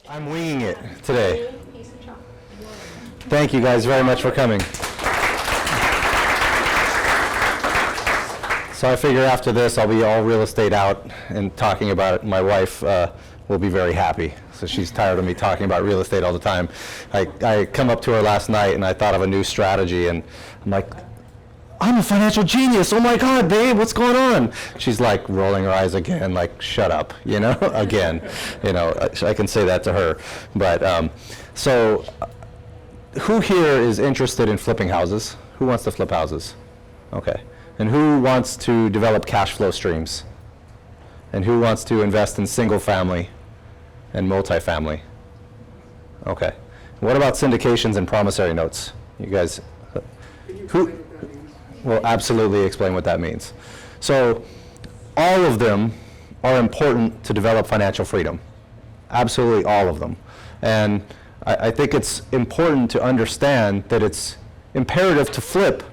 I'm winging it today. Thank you guys very much for coming. So I figure after this I'll be all real estate out and talking about it. My wife will be very happy. So she's tired of me talking about real estate all the time. I come up to her last night and I thought of a new strategy and I'm like, I'm a financial genius. Oh my God, babe, what's going on? She's like rolling her eyes again, like, shut up, you know, again. You know, I can say that to her. But so who here is interested in flipping houses? Who wants to flip houses? Okay. And who wants to develop cash flow streams? And who wants to invest in single family and multifamily? Okay. What about syndications and promissory notes? You guys, who? Will absolutely explain what that means. So all of them are important to develop financial freedom. Absolutely all of them. And I think it's important to understand that it's imperative to flip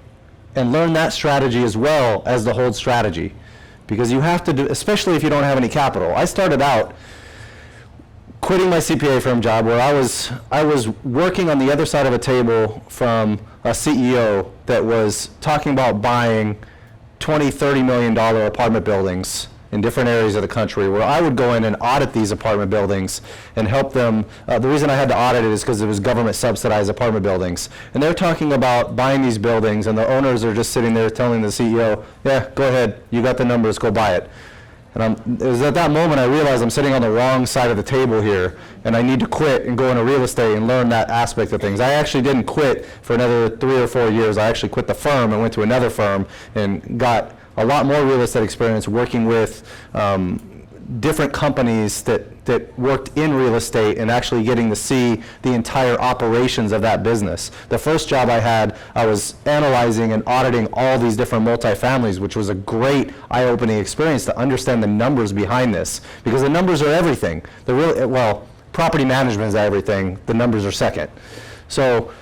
and learn that strategy as well as the hold strategy. Because you have to do, especially if you don't have any capital. I started out quitting my CPA firm job where I was working on the other side of a table from a CEO that was talking about buying $20-30 million apartment buildings in different areas of the country, where I would go in and audit these apartment buildings and help them. The reason I had to audit it is because it was government subsidized apartment buildings. And they're talking about buying these buildings and the owners are just sitting there telling the CEO, yeah, go ahead, you got the numbers, go buy it. And it was at that moment I realized I'm sitting on the wrong side of the table here, and I need to quit and go into real estate and learn that aspect of things. I actually didn't quit for another 3 or 4 years. I actually quit the firm and went to another firm and got a lot more real estate experience working with different companies that worked in real estate and actually getting to see the entire operations of that business. The first job I had, I was analyzing and auditing all these different multifamilies, which was a great eye-opening experience to understand the numbers behind this, because the numbers are everything. Well, property management is everything, the numbers are second. So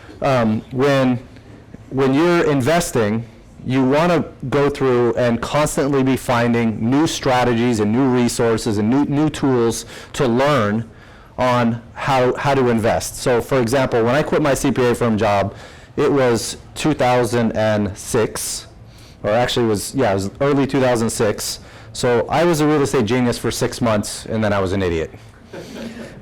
when you're investing, you want to go through and constantly be finding new strategies and new resources and new tools to learn on how to invest. So for example, when I quit my CPA firm job, it was 2006, or actually it was early 2006. So I was a real estate genius for 6 months and then I was an idiot.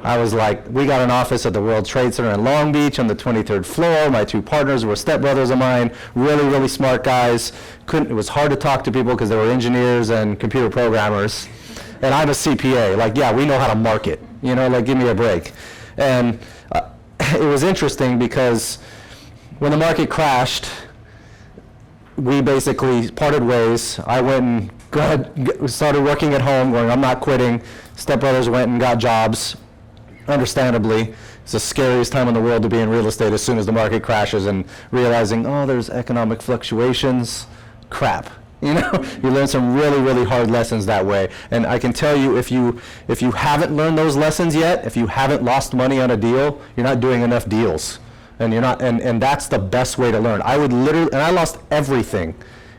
I was like, we got an office at the World Trade Center in Long Beach on the 23rd floor. My 2 partners were stepbrothers of mine, really, really smart guys. It was hard to talk to people because they were engineers and computer programmers. And I'm a CPA. Like, yeah, we know how to market. You know, like, give me a break. And it was interesting because when the market crashed, we basically parted ways. I went and started working at home, going, I'm not quitting. Stepbrothers went and got jobs. Understandably, it's the scariest time in the world to be in real estate as soon as the market crashes and realizing, oh, there's economic fluctuations. Crap. You know, you learn some really, really hard lessons that way. And I can tell you, if you haven't learned those lessons yet, if you haven't lost money on a deal, you're not doing enough deals. And you're not, and that's the best way to learn. I would literally, and I lost everything.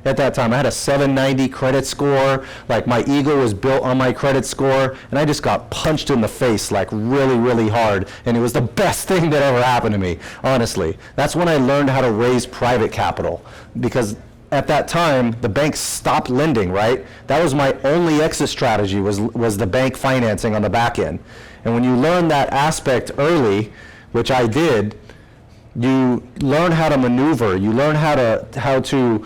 At that time, I had a 790 credit score. Like, my ego was built on my credit score, and I just got punched in the face, like, really, really hard. And it was the best thing that ever happened to me, honestly. That's when I learned how to raise private capital, because at that time, the banks stopped lending, right? That was my only exit strategy, was the bank financing on the back end. And when you learn that aspect early, which I did, you learn how to maneuver. You learn how to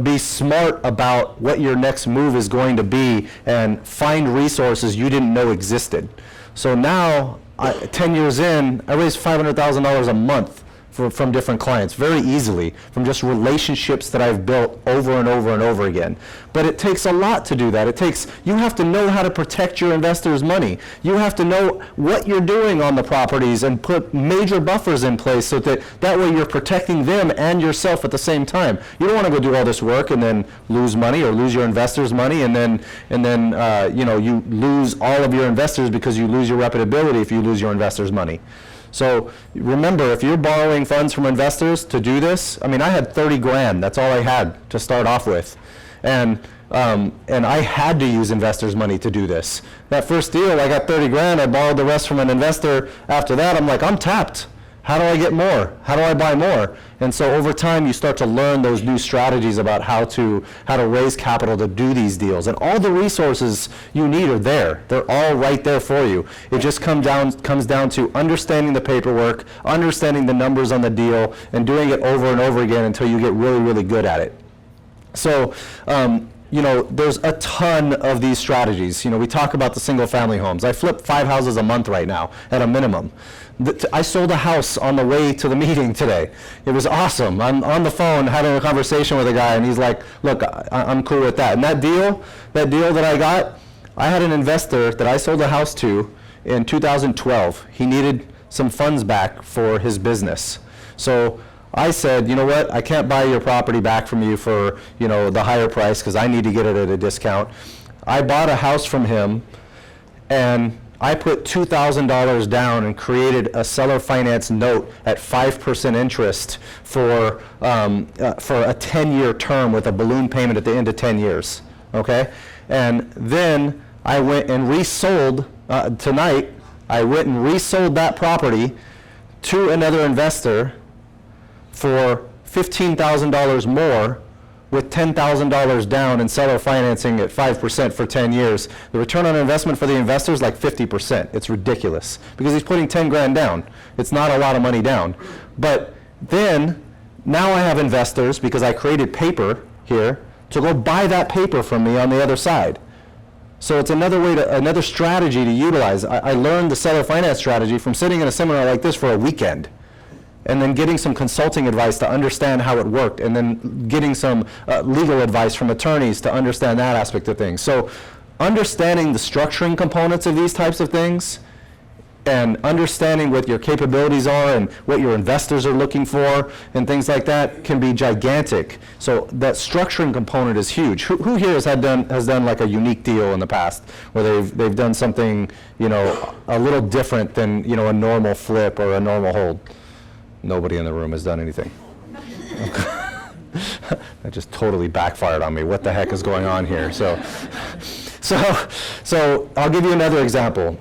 be smart about what your next move is going to be and find resources you didn't know existed. So now, 10 years in, I raised $500,000 a month from different clients very easily, from just relationships that I've built over and over and over again. But it takes a lot to do that. You have to know how to protect your investors' money. You have to know what you're doing on the properties and put major buffers in place so that way you're protecting them and yourself at the same time. You don't want to go do all this work and then lose money or lose your investors' money and then you lose all of your investors because you lose your reputability if you lose your investors' money. So remember, if you're borrowing funds from investors to do this, I mean, I had 30 grand. That's all I had to start off with. And and I had to use investors' money to do this. That first deal, I got 30 grand, I borrowed the rest from an investor. After that, I'm like, I'm tapped. How do I get more? How do I buy more? And so over time, you start to learn those new strategies about how to raise capital to do these deals. And all the resources you need are there. They're all right there for you. It just comes down to understanding the paperwork, understanding the numbers on the deal, and doing it over and over again until you get really, really good at it. So, you know, there's a ton of these strategies. You know, we talk about the single family homes. I flip 5 houses a month right now at a minimum. I sold a house on the way to the meeting today. It was awesome. I'm on the phone having a conversation with a guy, and he's like, look, I'm cool with that. And that deal that I got, I had an investor that I sold a house to in 2012. He needed some funds back for his business. So I said, you know what, I can't buy your property back from you for, you know, the higher price because I need to get it at a discount. I bought a house from him, and I put $2,000 down and created a seller finance note at 5% interest for a 10-year term with a balloon payment at the end of 10 years, okay? And then I went and resold, tonight, I went and resold that property to another investor for $15,000 more with $10,000 down in seller financing at 5% for 10 years. The return on investment for the investor is like 50%. It's ridiculous because he's putting 10 grand down. It's not a lot of money down. But then, now I have investors, because I created paper here, to go buy that paper from me on the other side. So it's another strategy to utilize. I learned the seller finance strategy from sitting in a seminar like this for a weekend, and then getting some consulting advice to understand how it worked, and then getting some legal advice from attorneys to understand that aspect of things. So understanding the structuring components of these types of things, and understanding what your capabilities are and what your investors are looking for and things like that can be gigantic. So that structuring component is huge. Who here has done like a unique deal in the past where they've done something, you know, a little different than, you know, a normal flip or a normal hold? Nobody in the room has done anything. That just totally backfired on me. What the heck is going on here? So I'll give you another example.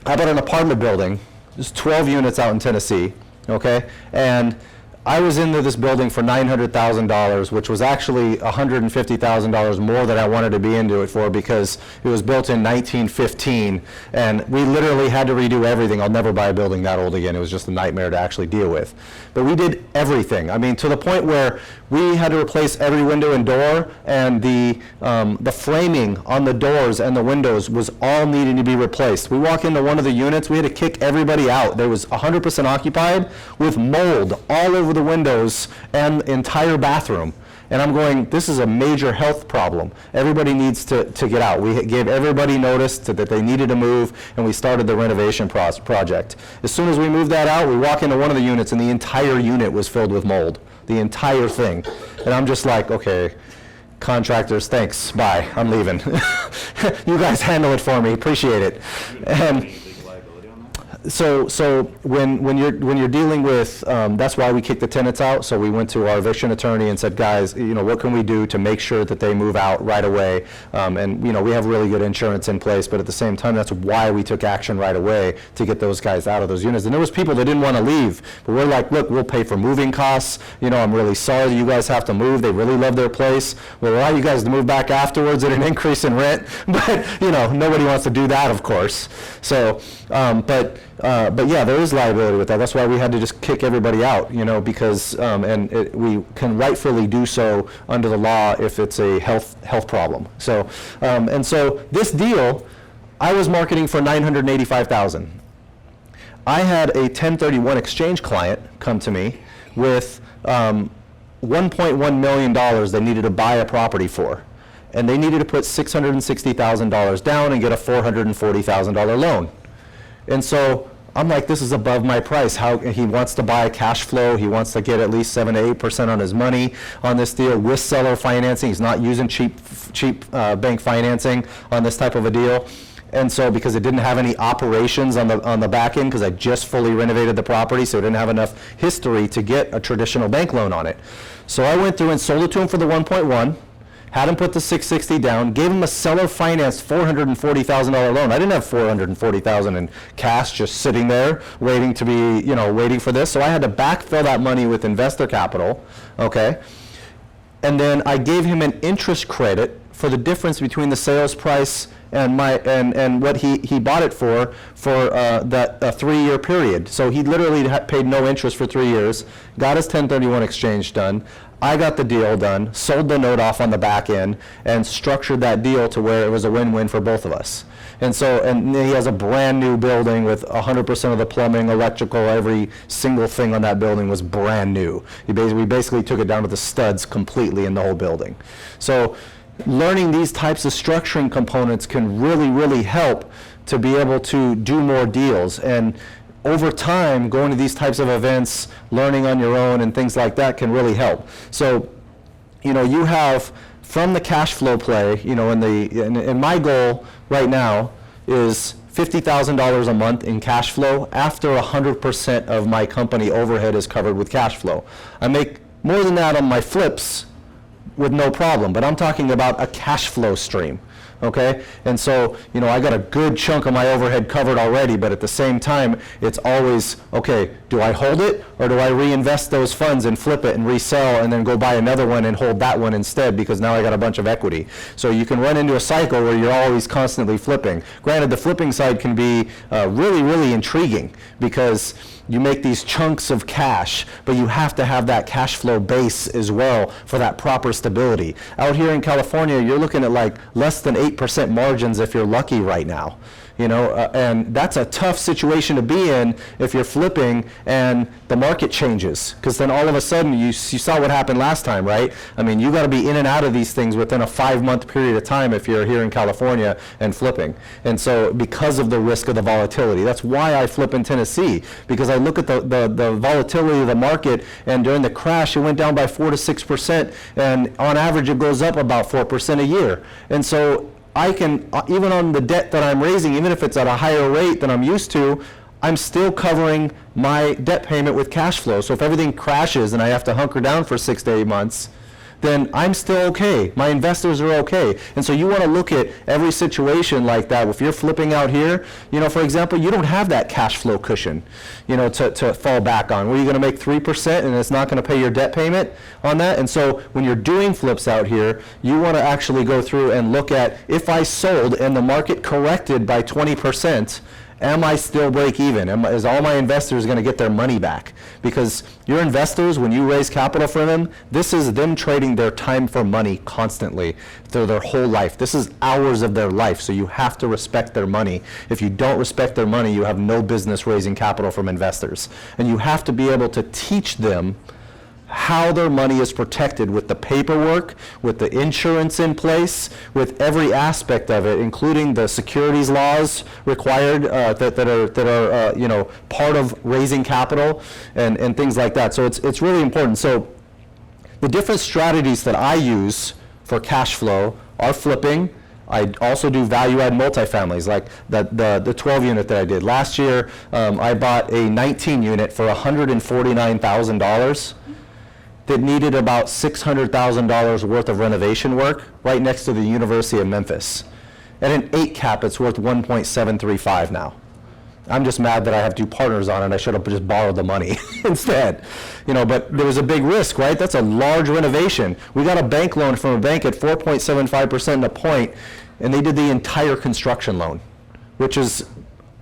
How about an apartment building? There's 12 units out in Tennessee, okay? And I was into this building for $900,000, which was actually $150,000 more than I wanted to be into it for, because it was built in 1915, and we literally had to redo everything. I'll never buy a building that old again. It was just a nightmare to actually deal with. But we did everything. I mean, to the point where we had to replace every window and door, and the framing on the doors and the windows was all needing to be replaced. We walk into one of the units, we had to kick everybody out. There was 100% occupied with mold all over the windows and the entire bathroom. And I'm going, this is a major health problem. Everybody needs to get out. We gave everybody notice that they needed to move, and we started the renovation project. As soon as we moved that out, we walk into one of the units, and the entire unit was filled with mold. The entire thing. And I'm just like, okay, contractors, thanks, bye, I'm leaving. You guys handle it for me, appreciate it. And so when you're dealing with, that's why we kicked the tenants out. So we went to our eviction attorney and said, guys, you know, what can we do to make sure that they move out right away? And you know, we have really good insurance in place, but at the same time, that's why we took action right away to get those guys out of those units. And there was people that didn't want to leave, but we're like, look, we'll pay for moving costs. You know, I'm really sorry that you guys have to move. They really love their place. We'll allow you guys to move back afterwards at an increase in rent, but you know, nobody wants to do that, of course. So, but yeah, there is liability with that. That's why we had to just kick everybody out, you know, because we can rightfully do so under the law if it's a health problem. So and so this deal, I was marketing for $985,000. I had a 1031 exchange client come to me with $1.1 million they needed to buy a property for, and they needed to put $660,000 down and get a $440,000 loan. And so I'm like, this is above my price. How he wants to buy cash flow. He wants to get at least 7 to 8% on his money on this deal with seller financing. He's not using cheap bank financing on this type of a deal. And so because it didn't have any operations on the back end, because I just fully renovated the property, so it didn't have enough history to get a traditional bank loan on it. So I went through and sold it to him for the 1.1. had him put the $660 down, gave him a seller financed $440,000 loan. I didn't have $440,000 in cash just sitting there waiting to be, waiting for this. So I had to backfill that money with investor capital, okay? And then I gave him an interest credit for the difference between the sales price and what he bought it for that 3-year period. So he literally paid no interest for 3 years, got his 1031 exchange done. I got the deal done, sold the note off on the back end, and structured that deal to where it was a win-win for both of us. And he has a brand new building with 100% of the plumbing, electrical, every single thing on that building was brand new. We basically took it down to the studs completely in the whole building. So learning these types of structuring components can really, really help to be able to do more deals. And over time, going to these types of events, learning on your own and things like that can really help. So, you have from the cash flow play, and my goal right now is $50,000 a month in cash flow after 100% of my company overhead is covered with cash flow. I make more than that on my flips with no problem, but I'm talking about a cash flow stream, okay? And so, I got a good chunk of my overhead covered already, but at the same time, it's always, okay, do I hold it or do I reinvest those funds and flip it and resell and then go buy another one and hold that one instead because now I got a bunch of equity. So you can run into a cycle where you're always constantly flipping. Granted, the flipping side can be really, really intriguing because you make these chunks of cash, but you have to have that cash flow base as well for that proper stability. Out here in California, you're looking at like less than 8% margins if you're lucky right now. And that's a tough situation to be in if you're flipping and the market changes, because then all of a sudden you saw what happened last time, right? I mean, you got to be in and out of these things within a 5-month period of time if you're here in California and flipping. And so because of the risk of the volatility, that's why I flip in Tennessee, because I look at the volatility of the market, and during the crash it went down by 4 to 6%, and on average it goes up about 4% a year. And so I can, even on the debt that I'm raising, even if it's at a higher rate than I'm used to, I'm still covering my debt payment with cash flow. So if everything crashes and I have to hunker down for 6 to 8 months, then I'm still okay. My investors are okay. And so you want to look at every situation like that. If you're flipping out here, for example, you don't have that cash flow cushion, to fall back on. Where you're going to make 3% and it's not going to pay your debt payment on that. And so when you're doing flips out here, you want to actually go through and look at, if I sold and the market corrected by 20%, am I still break even? Is all my investors going to get their money back? Because your investors, when you raise capital for them, this is them trading their time for money constantly through their whole life. This is hours of their life, so you have to respect their money. If you don't respect their money, you have no business raising capital from investors. And you have to be able to teach them how their money is protected with the paperwork, with the insurance in place, with every aspect of it, including the securities laws required that are part of raising capital and things like that. So it's really important. So the different strategies that I use for cash flow are flipping. I also do value-add multifamilies, like the 12 unit that I did. Last year, I bought a 19 unit for $149,000. that needed about $600,000 worth of renovation work right next to the University of Memphis. At an 8 cap, it's worth 1.735 now. I'm just mad that I have 2 partners on it. I should have just borrowed the money instead. But there was a big risk, right? That's a large renovation. We got a bank loan from a bank at 4.75% in a point, and they did the entire construction loan, which is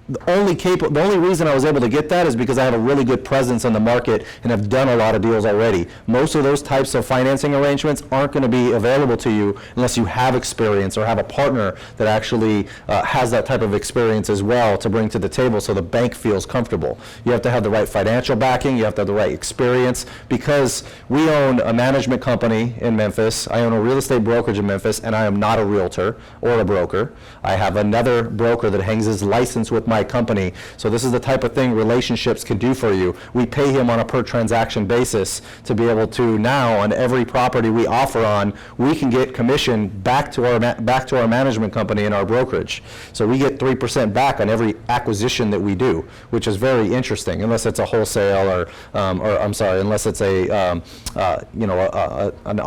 the only reason I was able to get that is because I have a really good presence on the market and have done a lot of deals already. Most of those types of financing arrangements aren't going to be available to you unless you have experience or have a partner that actually has that type of experience as well to bring to the table, so the bank feels comfortable. You have to have the right financial backing, you have to have the right experience, because we own a management company in Memphis, I own a real estate brokerage in Memphis, and I am not a realtor or a broker. I have another broker that hangs his license with my my company. So this is the type of thing relationships can do for you. We pay him on a per transaction basis to be able to now, on every property we offer on, we can get commission back to our management company and our brokerage. So we get 3% back on every acquisition that we do, which is very interesting, unless it's a wholesale or I'm sorry, unless it's an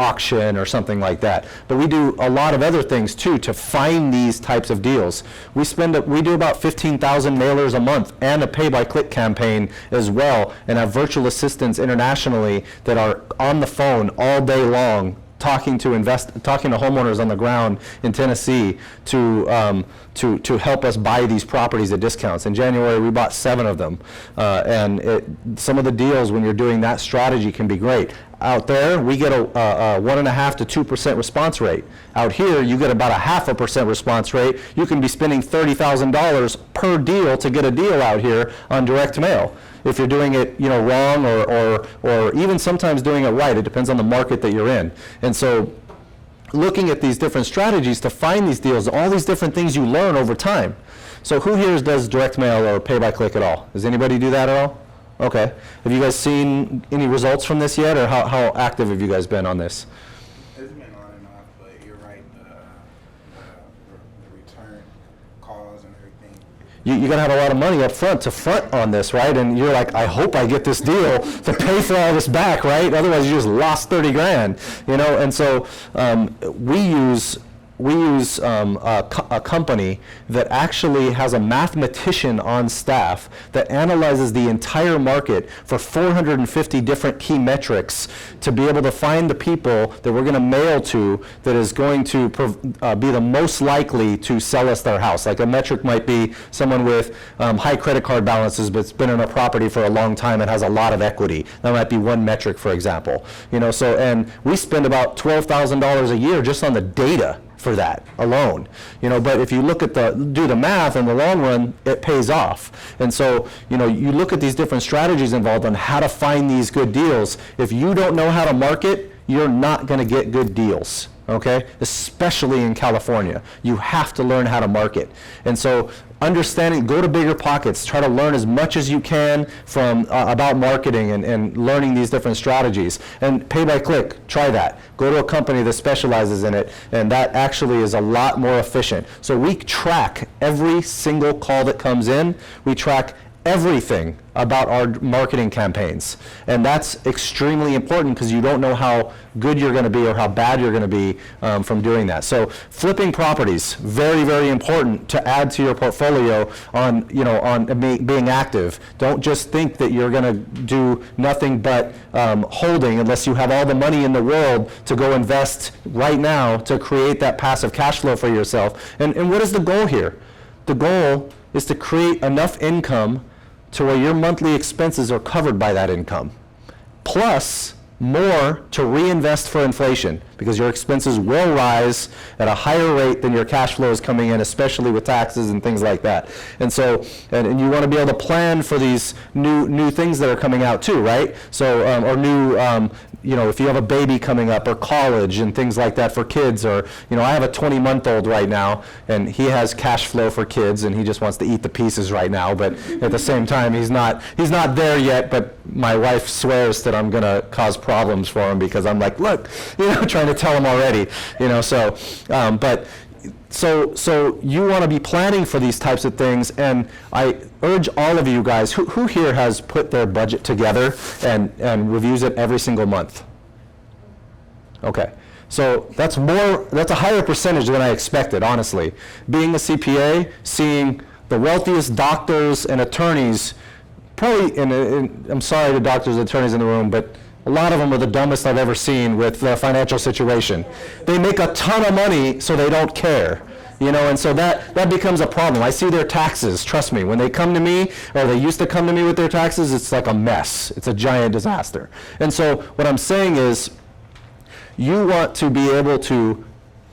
auction or something like that. But we do a lot of other things too to find these types of deals. We do about 15,000 mailers a month and a pay-by-click campaign as well, and have virtual assistants internationally that are on the phone all day long talking to homeowners on the ground in Tennessee to help us buy these properties at discounts. In January, we bought 7 of them, and some of the deals when you're doing that strategy can be great. Out there, we get a 1.5% to 2% response rate. Out here, you get about a 0.5% response rate. You can be spending $30,000 per deal to get a deal out here on direct mail. If you're doing it, wrong or even sometimes doing it right, it depends on the market that you're in. And so, looking at these different strategies to find these deals, all these different things you learn over time. So, who here does direct mail or pay-by-click at all? Does anybody do that at all? Okay. Have you guys seen any results from this yet, or how active have you guys been on this? It's been on and off, but you're right, the return calls and everything. You got to have a lot of money up front to front on this, right? And you're like, I hope I get this deal to pay for all this back, right? Otherwise, you just lost 30 grand, And so we use a company that actually has a mathematician on staff that analyzes the entire market for 450 different key metrics to be able to find the people that we're going to mail to that is going to be the most likely to sell us their house. Like a metric might be someone with high credit card balances but's been in a property for a long time and has a lot of equity. That might be one metric, for example. And we spend about $12,000 a year just on the data for that alone, but if you look at do the math in the long run, it pays off. And so, you look at these different strategies involved on how to find these good deals. If you don't know how to market, you're not going to get good deals, okay? Especially in California. You have to learn how to market. And so, go to Bigger Pockets, try to learn as much as you can from about marketing and learning these different strategies. And pay-by-click, try that. Go to a company that specializes in it, and that actually is a lot more efficient. So we track every single call that comes in. We track everything about our marketing campaigns. And that's extremely important because you don't know how good you're going to be or how bad you're going to be from doing that. So flipping properties, very, very important to add to your portfolio on being active. Don't just think that you're going to do nothing but holding unless you have all the money in the world to go invest right now to create that passive cash flow for yourself. And what is the goal here? The goal is to create enough income to where your monthly expenses are covered by that income, plus more to reinvest for inflation, because your expenses will rise at a higher rate than your cash flow is coming in, especially with taxes and things like that. And so, and you want to be able to plan for these new things that are coming out too, right? So, or new, if you have a baby coming up, or college and things like that for kids, or, I have a 20-month-old right now, and he has cash flow for kids, and he just wants to eat the pieces right now, but at the same time, he's not there yet, but my wife swears that I'm going to cause problems for him because I'm like, look, trying to tell him already, So you want to be planning for these types of things, and I urge all of you guys, who here has put their budget together and reviews it every single month? Okay. So that's a higher percentage than I expected, honestly. Being a CPA, seeing the wealthiest doctors and attorneys, probably, and I'm sorry to doctors and attorneys in the room, but a lot of them are the dumbest I've ever seen with their financial situation. They make a ton of money, so they don't care. And so that becomes a problem. I see their taxes, trust me. When they come to me, or they used to come to me with their taxes, it's like a mess. It's a giant disaster. And so what I'm saying is, you want to be able to,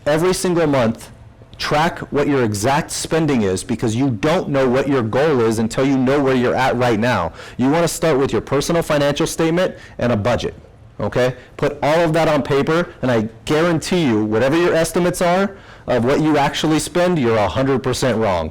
every single month, track what your exact spending is, because you don't know what your goal is until you know where you're at right now. You want to start with your personal financial statement and a budget, okay? Put all of that on paper, and I guarantee you, whatever your estimates are of what you actually spend, you're 100% wrong.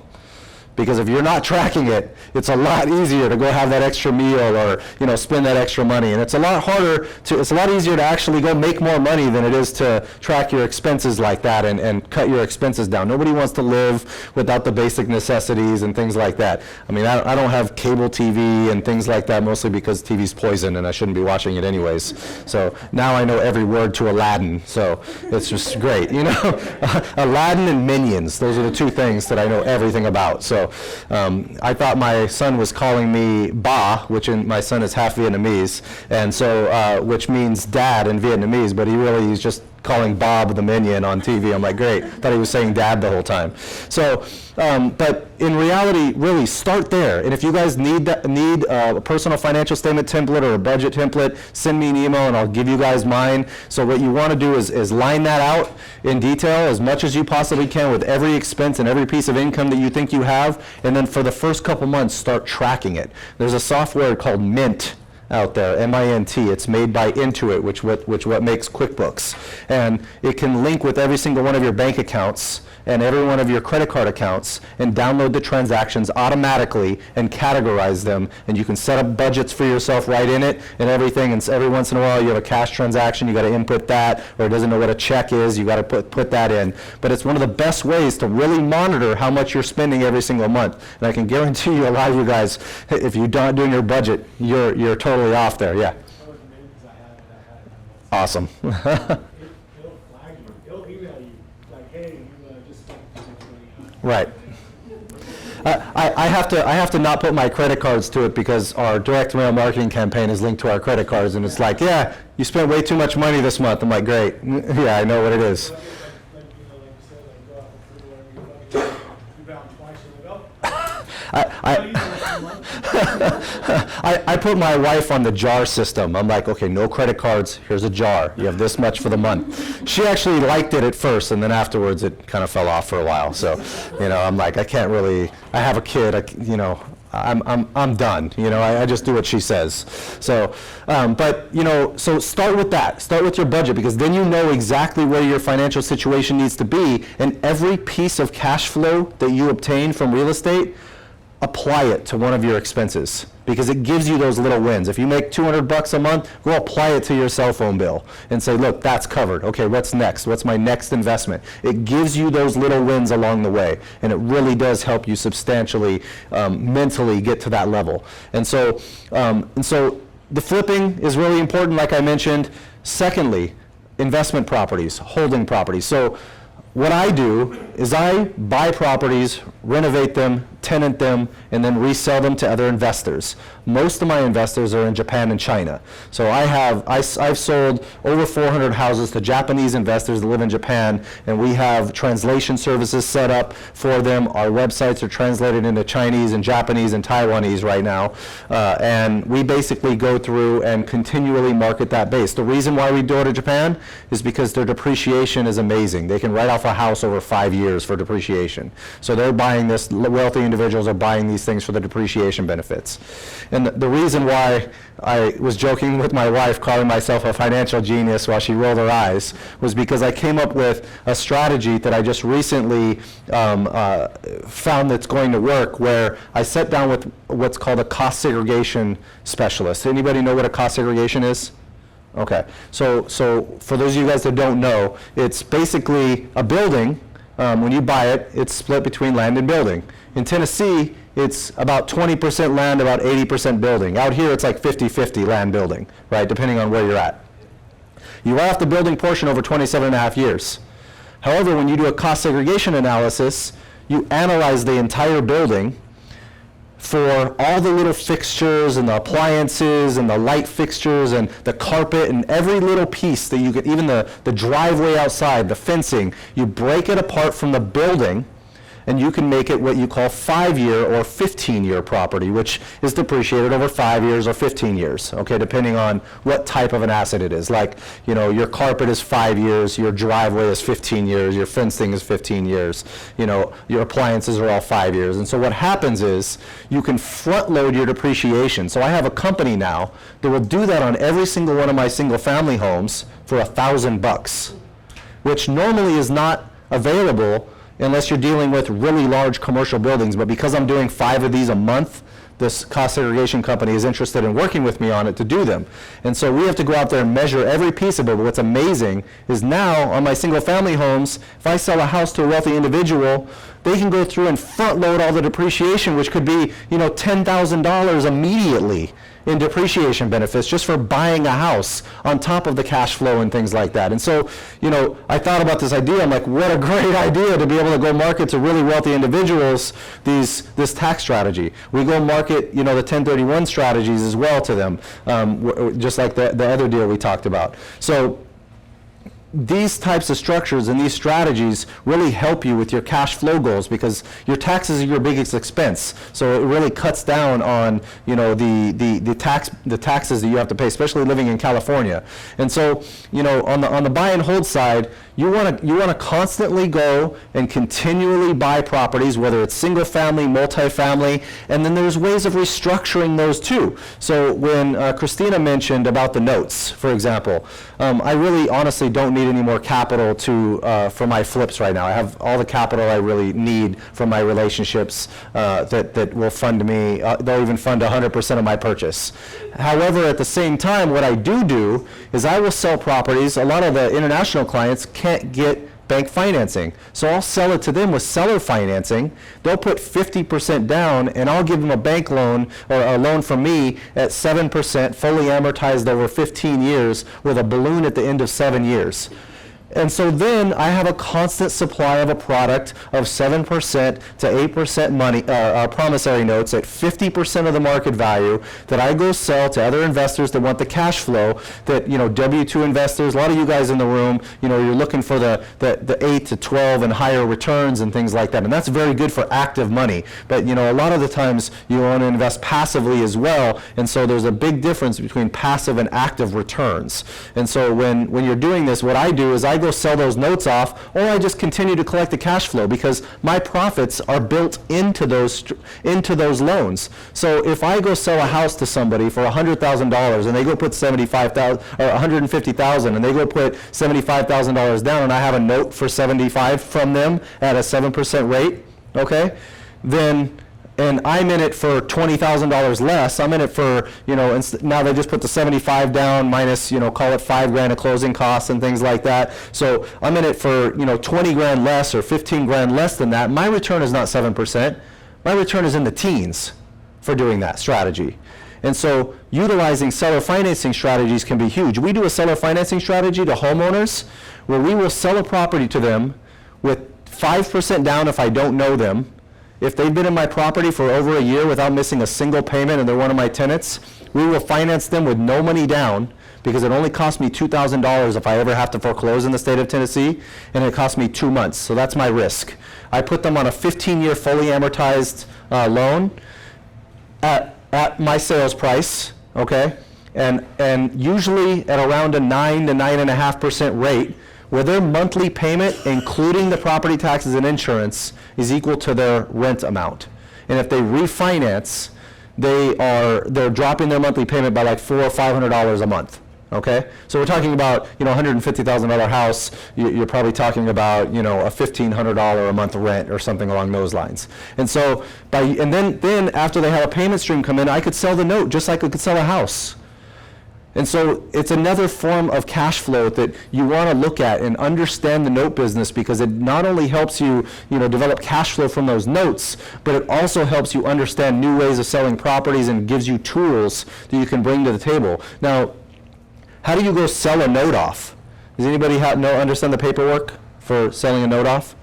Because if you're not tracking it, it's a lot easier to go have that extra meal or, spend that extra money. And it's a lot easier to actually go make more money than it is to track your expenses like that and cut your expenses down. Nobody wants to live without the basic necessities and things like that. I mean, I don't have cable TV and things like that, mostly because TV's poison and I shouldn't be watching it anyways. So now I know every word to Aladdin, so it's just great, Aladdin and Minions, those are the two things that I know everything about. So I thought my son was calling me Ba, which my son is half Vietnamese, and so which means dad in Vietnamese, but he's just calling Bob the Minion on TV. I'm like, great. Thought he was saying dad the whole time. So, but in reality, really start there. And if you guys need a personal financial statement template or a budget template, send me an email and I'll give you guys mine. So what you want to do is line that out in detail as much as you possibly can with every expense and every piece of income that you think you have. And then for the first couple months, start tracking it. There's a software called Mint out there, M-I-N-T. It's made by Intuit, which what makes QuickBooks. And it can link with every single one of your bank accounts and every one of your credit card accounts and download the transactions automatically and categorize them. And you can set up budgets for yourself right in it and everything. And every once in a while you have a cash transaction, you got to input that, or it doesn't know what a check is, you got to put that in. But it's one of the best ways to really monitor how much you're spending every single month. And I can guarantee you a lot of you guys, if you're not doing your budget, you're totally off there. Yeah. Awesome. It'll flag you. It'll email you like, hey, you just spent this money. Right. I have to not put my credit cards to it because our direct mail marketing campaign is linked to our credit cards, and it's like, yeah, you spent way too much money this month. I'm like, great. Yeah, I know what it is. Like you said, go out for food, you bound twice in a row. I put my wife on the jar system. I'm like, okay, no credit cards. Here's a jar. You have this much for the month. She actually liked it at first, and then afterwards it kind of fell off for a while. So, I'm like, I can't really. I have a kid. I'm done. I just do what she says. So, so start with that. Start with your budget, because then you know exactly where your financial situation needs to be, and every piece of cash flow that you obtain from real estate, apply it to one of your expenses, because it gives you those little wins. If you make $200 a month, go apply it to your cell phone bill and say, look, that's covered. Okay, what's next? What's my next investment? It gives you those little wins along the way, and it really does help you substantially mentally get to that level. And so the flipping is really important, like I mentioned. Secondly, investment properties, holding properties. So what I do is I buy properties, renovate them, tenant them, and then resell them to other investors. Most of my investors are in Japan and China. So I've sold over 400 houses to Japanese investors that live in Japan, and we have translation services set up for them. Our websites are translated into Chinese and Japanese and Taiwanese right now, and we basically go through and continually market that base. The reason why we do it to Japan is because their depreciation is amazing. They can write off a house over 5 years for depreciation. So they're buying this, wealthy individuals are buying these things for the depreciation benefits. And the reason why I was joking with my wife, calling myself a financial genius while she rolled her eyes, was because I came up with a strategy that I just recently found that's going to work, where I sat down with what's called a cost segregation specialist. Anybody know what a cost segregation is? Okay, so for those of you guys that don't know, it's basically a building. When you buy it, it's split between land and building. In Tennessee, it's about 20% land, about 80% building. Out here, it's like 50-50 land building, right, depending on where you're at. You write off the building portion over 27.5 years. However, when you do a cost segregation analysis, you analyze the entire building for all the little fixtures and the appliances and the light fixtures and the carpet and every little piece that you could, even the driveway outside, the fencing, you break it apart from the building, and you can make it what you call 5-year or 15-year property, which is depreciated over 5 years or 15 years, okay, depending on what type of an asset it is. Like, your carpet is 5 years, your driveway is 15 years, your fencing is 15 years, your appliances are all 5 years. And so what happens is you can front load your depreciation. So I have a company now that will do that on every single one of my single family homes for $1,000, which normally is not available unless you're dealing with really large commercial buildings. But because I'm doing 5 of these a month, this cost segregation company is interested in working with me on it to do them. And so we have to go out there and measure every piece of it. But what's amazing is now on my single family homes, if I sell a house to a wealthy individual, they can go through and front load all the depreciation, which could be, $10,000 immediately in depreciation benefits just for buying a house on top of the cash flow and things like that. And so, I thought about this idea. I'm like, what a great idea to be able to go market to really wealthy individuals this tax strategy. We go market, the 1031 strategies as well to them, just like the other deal we talked about. So these types of structures and these strategies really help you with your cash flow goals, because your taxes are your biggest expense. So it really cuts down on the taxes that you have to pay, especially living in California. And so on the buy and hold side, you want to constantly go and continually buy properties, whether it's single family, multifamily, and then there's ways of restructuring those too. So when Christina mentioned about the notes, for example, I really honestly don't need any more capital for my flips right now. I have all the capital I really need from my relationships that will fund me. They'll even fund 100% of my purchase. However, at the same time, what I do is I will sell properties. A lot of the international clients can't get bank financing. So I'll sell it to them with seller financing. They'll put 50% down, and I'll give them a bank loan or a loan from me at 7%, fully amortized over 15 years with a balloon at the end of 7 years. And so then I have a constant supply of a product of 7% to 8% money, promissory notes at 50% of the market value that I go sell to other investors that want the cash flow, that, W-2 investors, a lot of you guys in the room, you're looking for the 8 to 12 and higher returns and things like that. And that's very good for active money. But, a lot of the times you want to invest passively as well. And so there's a big difference between passive and active returns. And so when you're doing this, what I do is I go sell those notes off, or I just continue to collect the cash flow, because my profits are built into those loans. So if I go sell a house to somebody for $100,000 and they go put $75,000 or $150,000 and they go put $75,000 down, and I have a note for $75,000 from them at a 7% rate, okay, then. And I'm in it for $20,000 less. I'm in it for, now they just put the 75 down minus, call it $5,000 of closing costs and things like that. So I'm in it for, 20 grand less or 15 grand less than that. My return is not 7%. My return is in the teens for doing that strategy. And so utilizing seller financing strategies can be huge. We do a seller financing strategy to homeowners where we will sell a property to them with 5% down if I don't know them. If they've been in my property for over a year without missing a single payment and they're one of my tenants, we will finance them with no money down, because it only costs me $2,000 if I ever have to foreclose in the state of Tennessee, and it costs me 2 months. So that's my risk. I put them on a 15-year fully amortized loan at my sales price, okay, and usually at around a 9 to 9.5% rate, where their monthly payment, including the property taxes and insurance, is equal to their rent amount. And if they refinance, they're dropping their monthly payment by like $400 or $500 a month. Okay, so we're talking about $150,000 house. You're probably talking about a $1,500 a month rent or something along those lines. And so then after they have a payment stream come in, I could sell the note just like I could sell a house. And so it's another form of cash flow that you want to look at and understand the note business, because it not only helps you, develop cash flow from those notes, but it also helps you understand new ways of selling properties and gives you tools that you can bring to the table. Now, how do you go sell a note off? Does anybody understand the paperwork for selling a note off?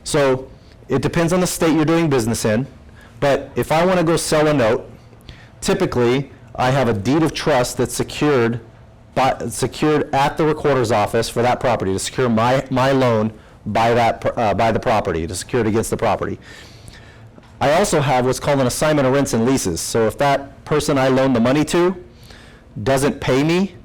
So it depends on the state you're doing business in, but if I want to go sell a note, typically I have a deed of trust that's secured at the recorder's office for that property to secure my loan by the property, to secure it against the property. I also have what's called an assignment of rents and leases. So if that person I loan the money to doesn't pay me,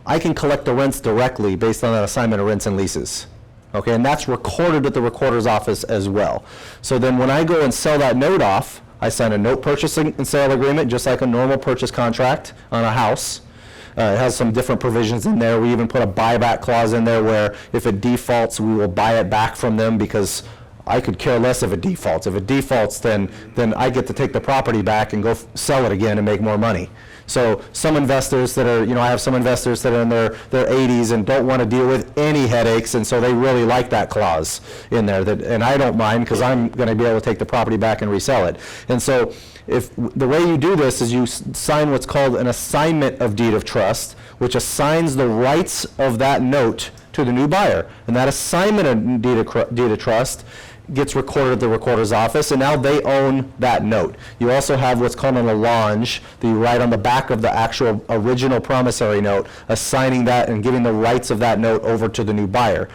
I can collect the rents directly based on that assignment of rents and leases. Okay, and that's recorded at the recorder's office as well. So then when I go and sell that note off, I sign a note purchasing and sale agreement just like a normal purchase contract on a house. It has some different provisions in there. We even put a buyback clause in there where if it defaults, we will buy it back from them, because I could care less if it defaults. If it defaults, then I get to take the property back and go sell it again and make more money. So some investors that are, I have some investors that are in their 80s and don't want to deal with any headaches, and so they really like that clause in there. And I don't mind, because I'm going to be able to take the property back and resell it. And so if the way you do this is you sign what's called an assignment of deed of trust, which assigns the rights of that note to the new buyer. And that assignment of deed of trust gets recorded at the recorder's office, and now they own that note. You also have what's called an allonge that you write on the back of the actual original promissory note, assigning that and giving the rights of that note over to the new buyer.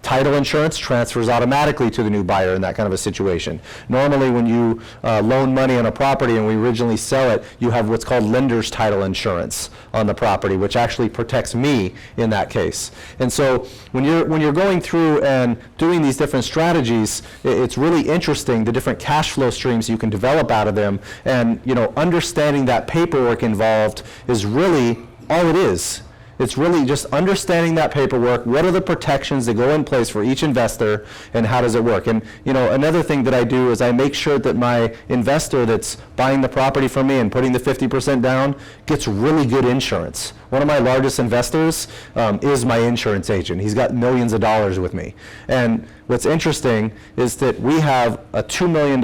Title insurance transfers automatically to the new buyer in that kind of a situation. Normally when you loan money on a property and we originally sell it, you have what's called lender's title insurance on the property, which actually protects me in that case. And so when you're going through and doing these different strategies, it's really interesting the different cash flow streams you can develop out of them, and understanding that paperwork involved is really all it is. It's really just understanding that paperwork, what are the protections that go in place for each investor, and how does it work. And another thing that I do is I make sure that my investor that's buying the property from me and putting the 50% down gets really good insurance. One of my largest investors is my insurance agent. He's got millions of dollars with me. And what's interesting is that we have a $2 million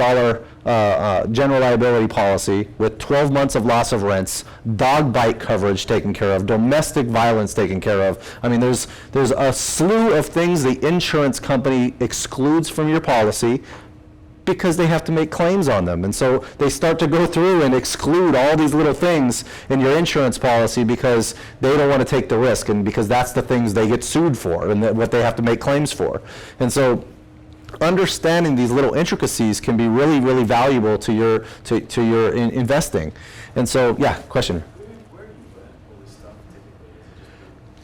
general liability policy with 12 months of loss of rents, dog bite coverage taken care of, domestic violence taken care of. I mean, there's a slew of things the insurance company excludes from your policy because they have to make claims on them. And so they start to go through and exclude all these little things in your insurance policy because they don't want to take the risk, and because that's the things they get sued for and what they have to make claims for. And so understanding these little intricacies can be really, really valuable to your investing. And so, yeah, question? Where do you learn all this stuff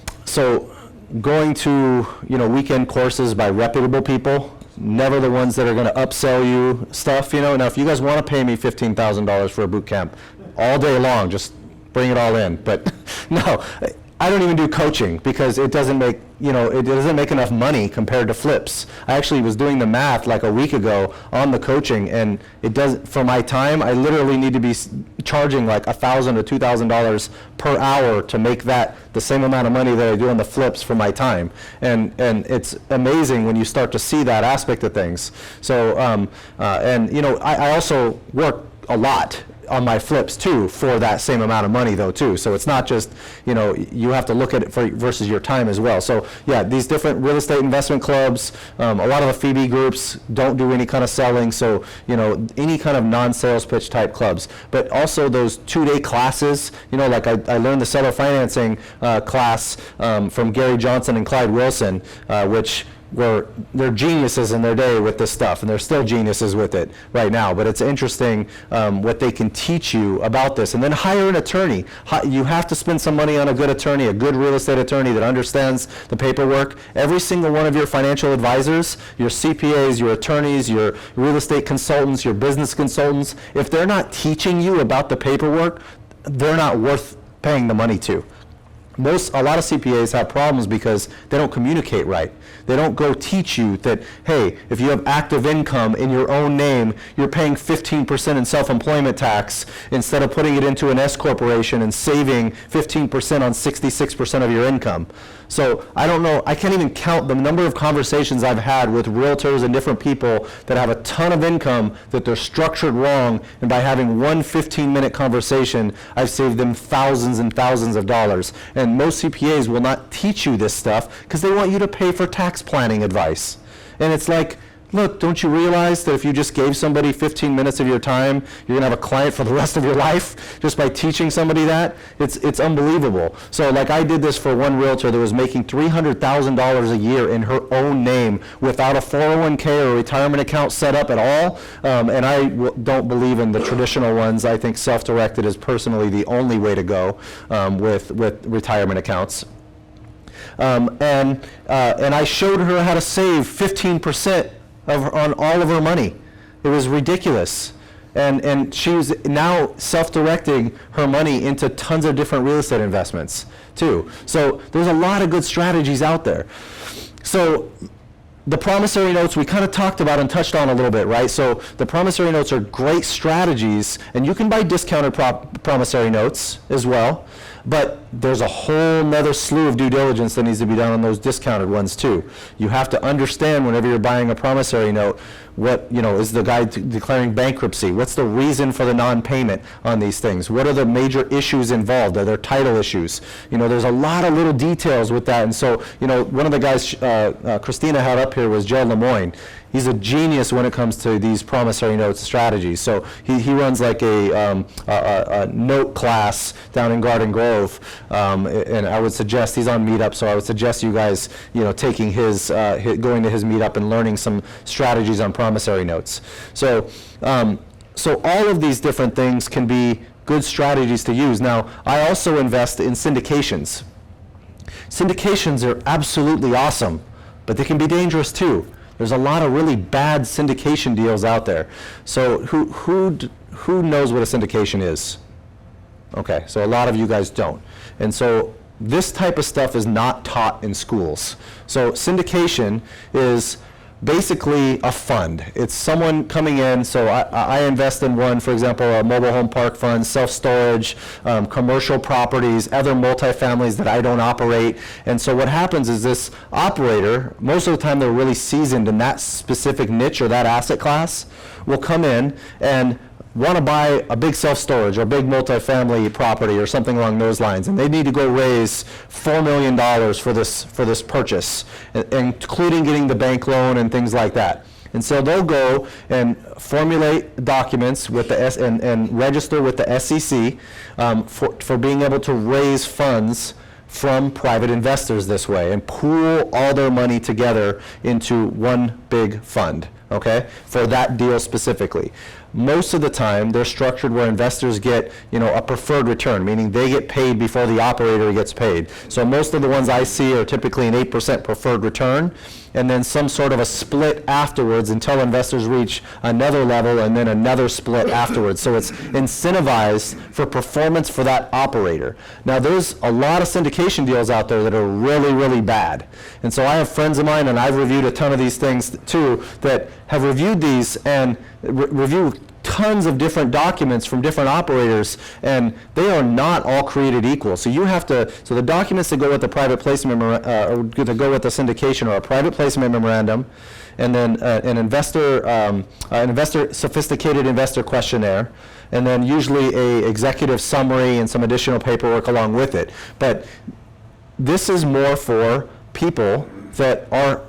typically? So going to weekend courses by reputable people, never the ones that are going to upsell you stuff. Now if you guys want to pay me $15,000 for a boot camp all day long, just bring it all in. But no, I don't even do coaching because it doesn't make enough money compared to flips. I actually was doing the math like a week ago on the coaching, and for my time, I literally need to be charging like $1,000 to $2,000 per hour to make that the same amount of money that I do on the flips for my time. And it's amazing when you start to see that aspect of things. So, I also work a lot on my flips too for that same amount of money though too. So it's not just, you have to look at it versus your time as well. So yeah, these different real estate investment clubs, a lot of the FIBI groups don't do any kind of selling. So, any kind of non-sales pitch type clubs, but also those 2-day classes, like I learned the seller financing class from Gary Johnson and Clyde Wilson, which they're geniuses in their day with this stuff, and they're still geniuses with it right now. But it's interesting what they can teach you about this. And then hire an attorney. You have to spend some money on a good attorney, a good real estate attorney that understands the paperwork. Every single one of your financial advisors, your CPAs, your attorneys, your real estate consultants, your business consultants, if they're not teaching you about the paperwork, they're not worth paying the money to. A lot of CPAs have problems because they don't communicate right. They don't go teach you that, hey, if you have active income in your own name, you're paying 15% in self-employment tax instead of putting it into an S corporation and saving 15% on 66% of your income. So I don't know, I can't even count the number of conversations I've had with realtors and different people that have a ton of income that they're structured wrong, and by having one 15-minute conversation, I've saved them thousands and thousands of dollars. And most CPAs will not teach you this stuff because they want you to pay for tax planning advice. And it's like, look, don't you realize that if you just gave somebody 15 minutes of your time, you're going to have a client for the rest of your life just by teaching somebody that? It's unbelievable. So like I did this for one realtor that was making $300,000 a year in her own name without a 401k or retirement account set up at all. And I don't believe in the traditional ones. I think self-directed is personally the only way to go with retirement accounts. And I showed her how to save 15% on all of her money. It was ridiculous. And she was now self-directing her money into tons of different real estate investments too. So there's a lot of good strategies out there. So the promissory notes we kind of talked about and touched on a little bit, right? So the promissory notes are great strategies, and you can buy discounted promissory notes as well, but there's a whole nother slew of due diligence that needs to be done on those discounted ones too. You have to understand whenever you're buying a promissory note, what, is the guy declaring bankruptcy? What's the reason for the non-payment on these things? What are the major issues involved? Are there title issues? There's a lot of little details with that. And so, one of the guys Christina had up here was Joe Lemoyne. He's a genius when it comes to these promissory notes strategies. So he runs like a note class down in Garden Grove, and I would suggest, he's on Meetup, so I would suggest you guys, taking going to his Meetup and learning some strategies on promissory notes. So all of these different things can be good strategies to use. Now, I also invest in syndications. Syndications are absolutely awesome, but they can be dangerous too. There's a lot of really bad syndication deals out there. So who knows what a syndication is? Okay, so a lot of you guys don't. And so this type of stuff is not taught in schools. So syndication is basically a fund. It's someone coming in, so I invest in one, for example, a mobile home park fund, self-storage, commercial properties, other multifamilies that I don't operate. And so what happens is this operator, most of the time they're really seasoned in that specific niche or that asset class, will come in and want to buy a big self-storage or a big multifamily property or something along those lines, and they need to go raise $4 million for this purchase, including getting the bank loan and things like that. And so they'll go and formulate documents with the and register with the SEC for being able to raise funds from private investors this way and pool all their money together into one big fund, okay, for that deal specifically. Most of the time, they're structured where investors get, a preferred return, meaning they get paid before the operator gets paid. So most of the ones I see are typically an 8% preferred return, and then some sort of a split afterwards until investors reach another level, and then another split afterwards. So it's incentivized for performance for that operator. Now, there's a lot of syndication deals out there that are really, really bad. And so I have friends of mine, and I've reviewed a ton of these things too, that have reviewed these and review tons of different documents from different operators, and they are not all created equal. So you have to, so the documents that go with the private placement or that go with the syndication are a private placement memorandum, and then an sophisticated investor questionnaire, and then usually a executive summary and some additional paperwork along with it. But this is more for people that are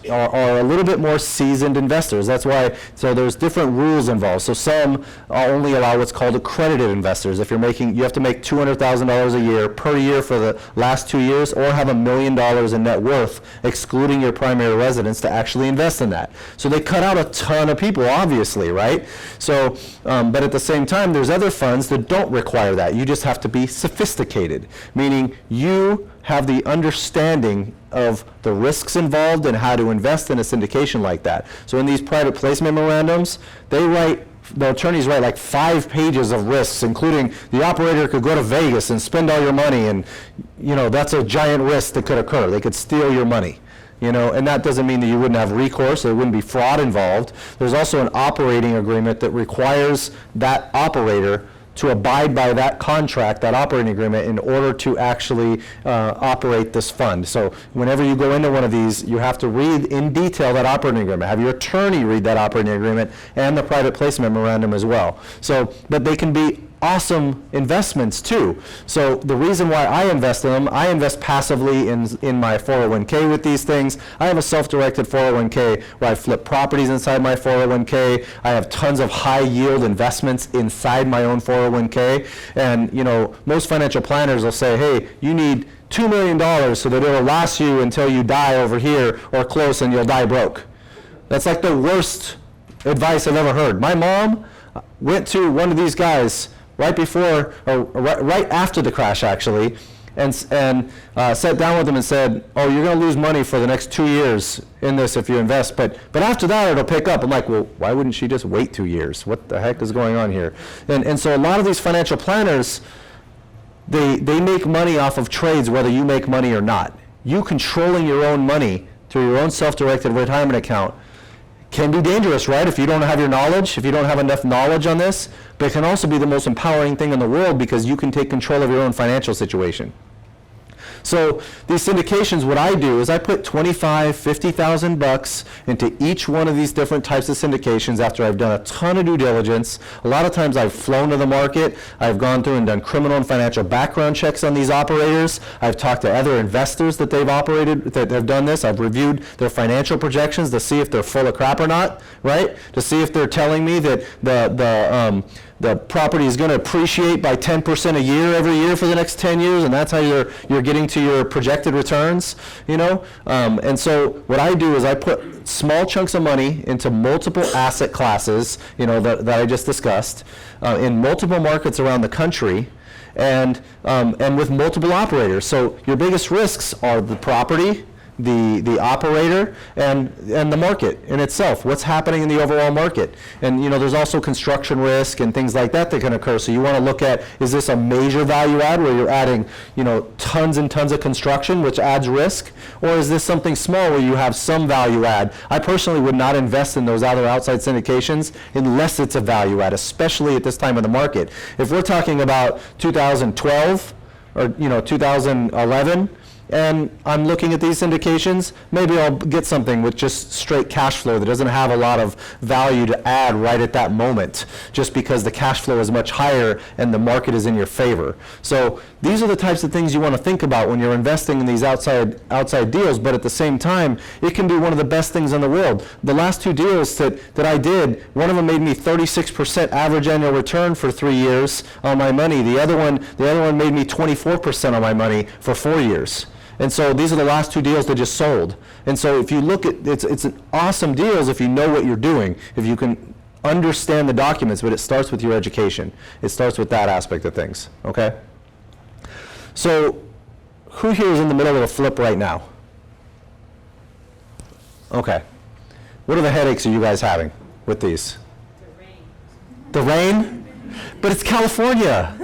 a little bit more seasoned investors. That's why, so there's different rules involved. So some only allow what's called accredited investors. If you're making, you have to make $200,000 a year per year for the last 2 years, or have $1 million in net worth, excluding your primary residence, to actually invest in that. So they cut out a ton of people, obviously, right? So, but at the same time, there's other funds that don't require that. You just have to be sophisticated, meaning you have the understanding of the risks involved and how to invest in a syndication like that. So in these private placement memorandums, the attorneys write like 5 pages of risks, including the operator could go to Vegas and spend all your money, and that's a giant risk that could occur. They could steal your money. And that doesn't mean that you wouldn't have recourse, there wouldn't be fraud involved. There's also an operating agreement that requires that operator to abide by that contract, that operating agreement, in order to actually operate this fund. So whenever you go into one of these, you have to read in detail that operating agreement, have your attorney read that operating agreement and the private placement memorandum as well. So, but they can be awesome investments too. So the reason why I invest in them, I invest passively in my 401k with these things. I have a self-directed 401k where I flip properties inside my 401k. I have tons of high yield investments inside my own 401k. And most financial planners will say, hey, you need $2 million so that it'll last you until you die over here or close, and you'll die broke. That's like the worst advice I've ever heard. My mom went to one of these guys right before, or right after the crash actually, and sat down with him and said, oh, you're going to lose money for the next 2 years in this if you invest, but after that it'll pick up. I'm like, well, why wouldn't she just wait 2 years? What the heck is going on here? And so a lot of these financial planners, they make money off of trades whether you make money or not. You controlling your own money to your own self-directed retirement account can be dangerous, right? If you don't have your knowledge, if you don't have enough knowledge on this, but it can also be the most empowering thing in the world because you can take control of your own financial situation. So these syndications, what I do is I put $25,000, $50,000 into each one of these different types of syndications after I've done a ton of due diligence. A lot of times I've flown to the market. I've gone through and done criminal and financial background checks on these operators. I've talked to other investors that they've operated, that have done this. I've reviewed their financial projections to see if they're full of crap or not, right? To see if they're telling me that the property is going to appreciate by 10% a year every year for the next 10 years, and that's how you're getting to your projected returns, you know? And so what I do is I put small chunks of money into multiple asset classes, you know, that I just discussed, in multiple markets around the country, and with multiple operators. So your biggest risks are the property, the operator, and the market in itself. What's happening in the overall market? And you know, there's also construction risk and things like that can occur. So you want to look at, is this a major value add where you're adding, you know, tons and tons of construction, which adds risk, or is this something small where you have some value add? I personally would not invest in those other outside syndications unless it's a value add, especially at this time of the market. If we're talking about 2012 or, you know, 2011, and I'm looking at these syndications, maybe I'll get something with just straight cash flow that doesn't have a lot of value to add right at that moment, just because the cash flow is much higher and the market is in your favor. So these are the types of things you want to think about when you're investing in these outside deals, but at the same time, it can be one of the best things in the world. The last two deals that I did, one of them made me 36% average annual return for 3 years on my money. The other one made me 24% on my money for 4 years. And so these are the last two deals that just sold. And so if you look at, it's an awesome deals if you know what you're doing, if you can understand the documents, but it starts with your education. It starts with that aspect of things, okay? So who here is in the middle of a flip right now? Okay. What are the headaches are you guys having with these? The rain. The rain? But it's California.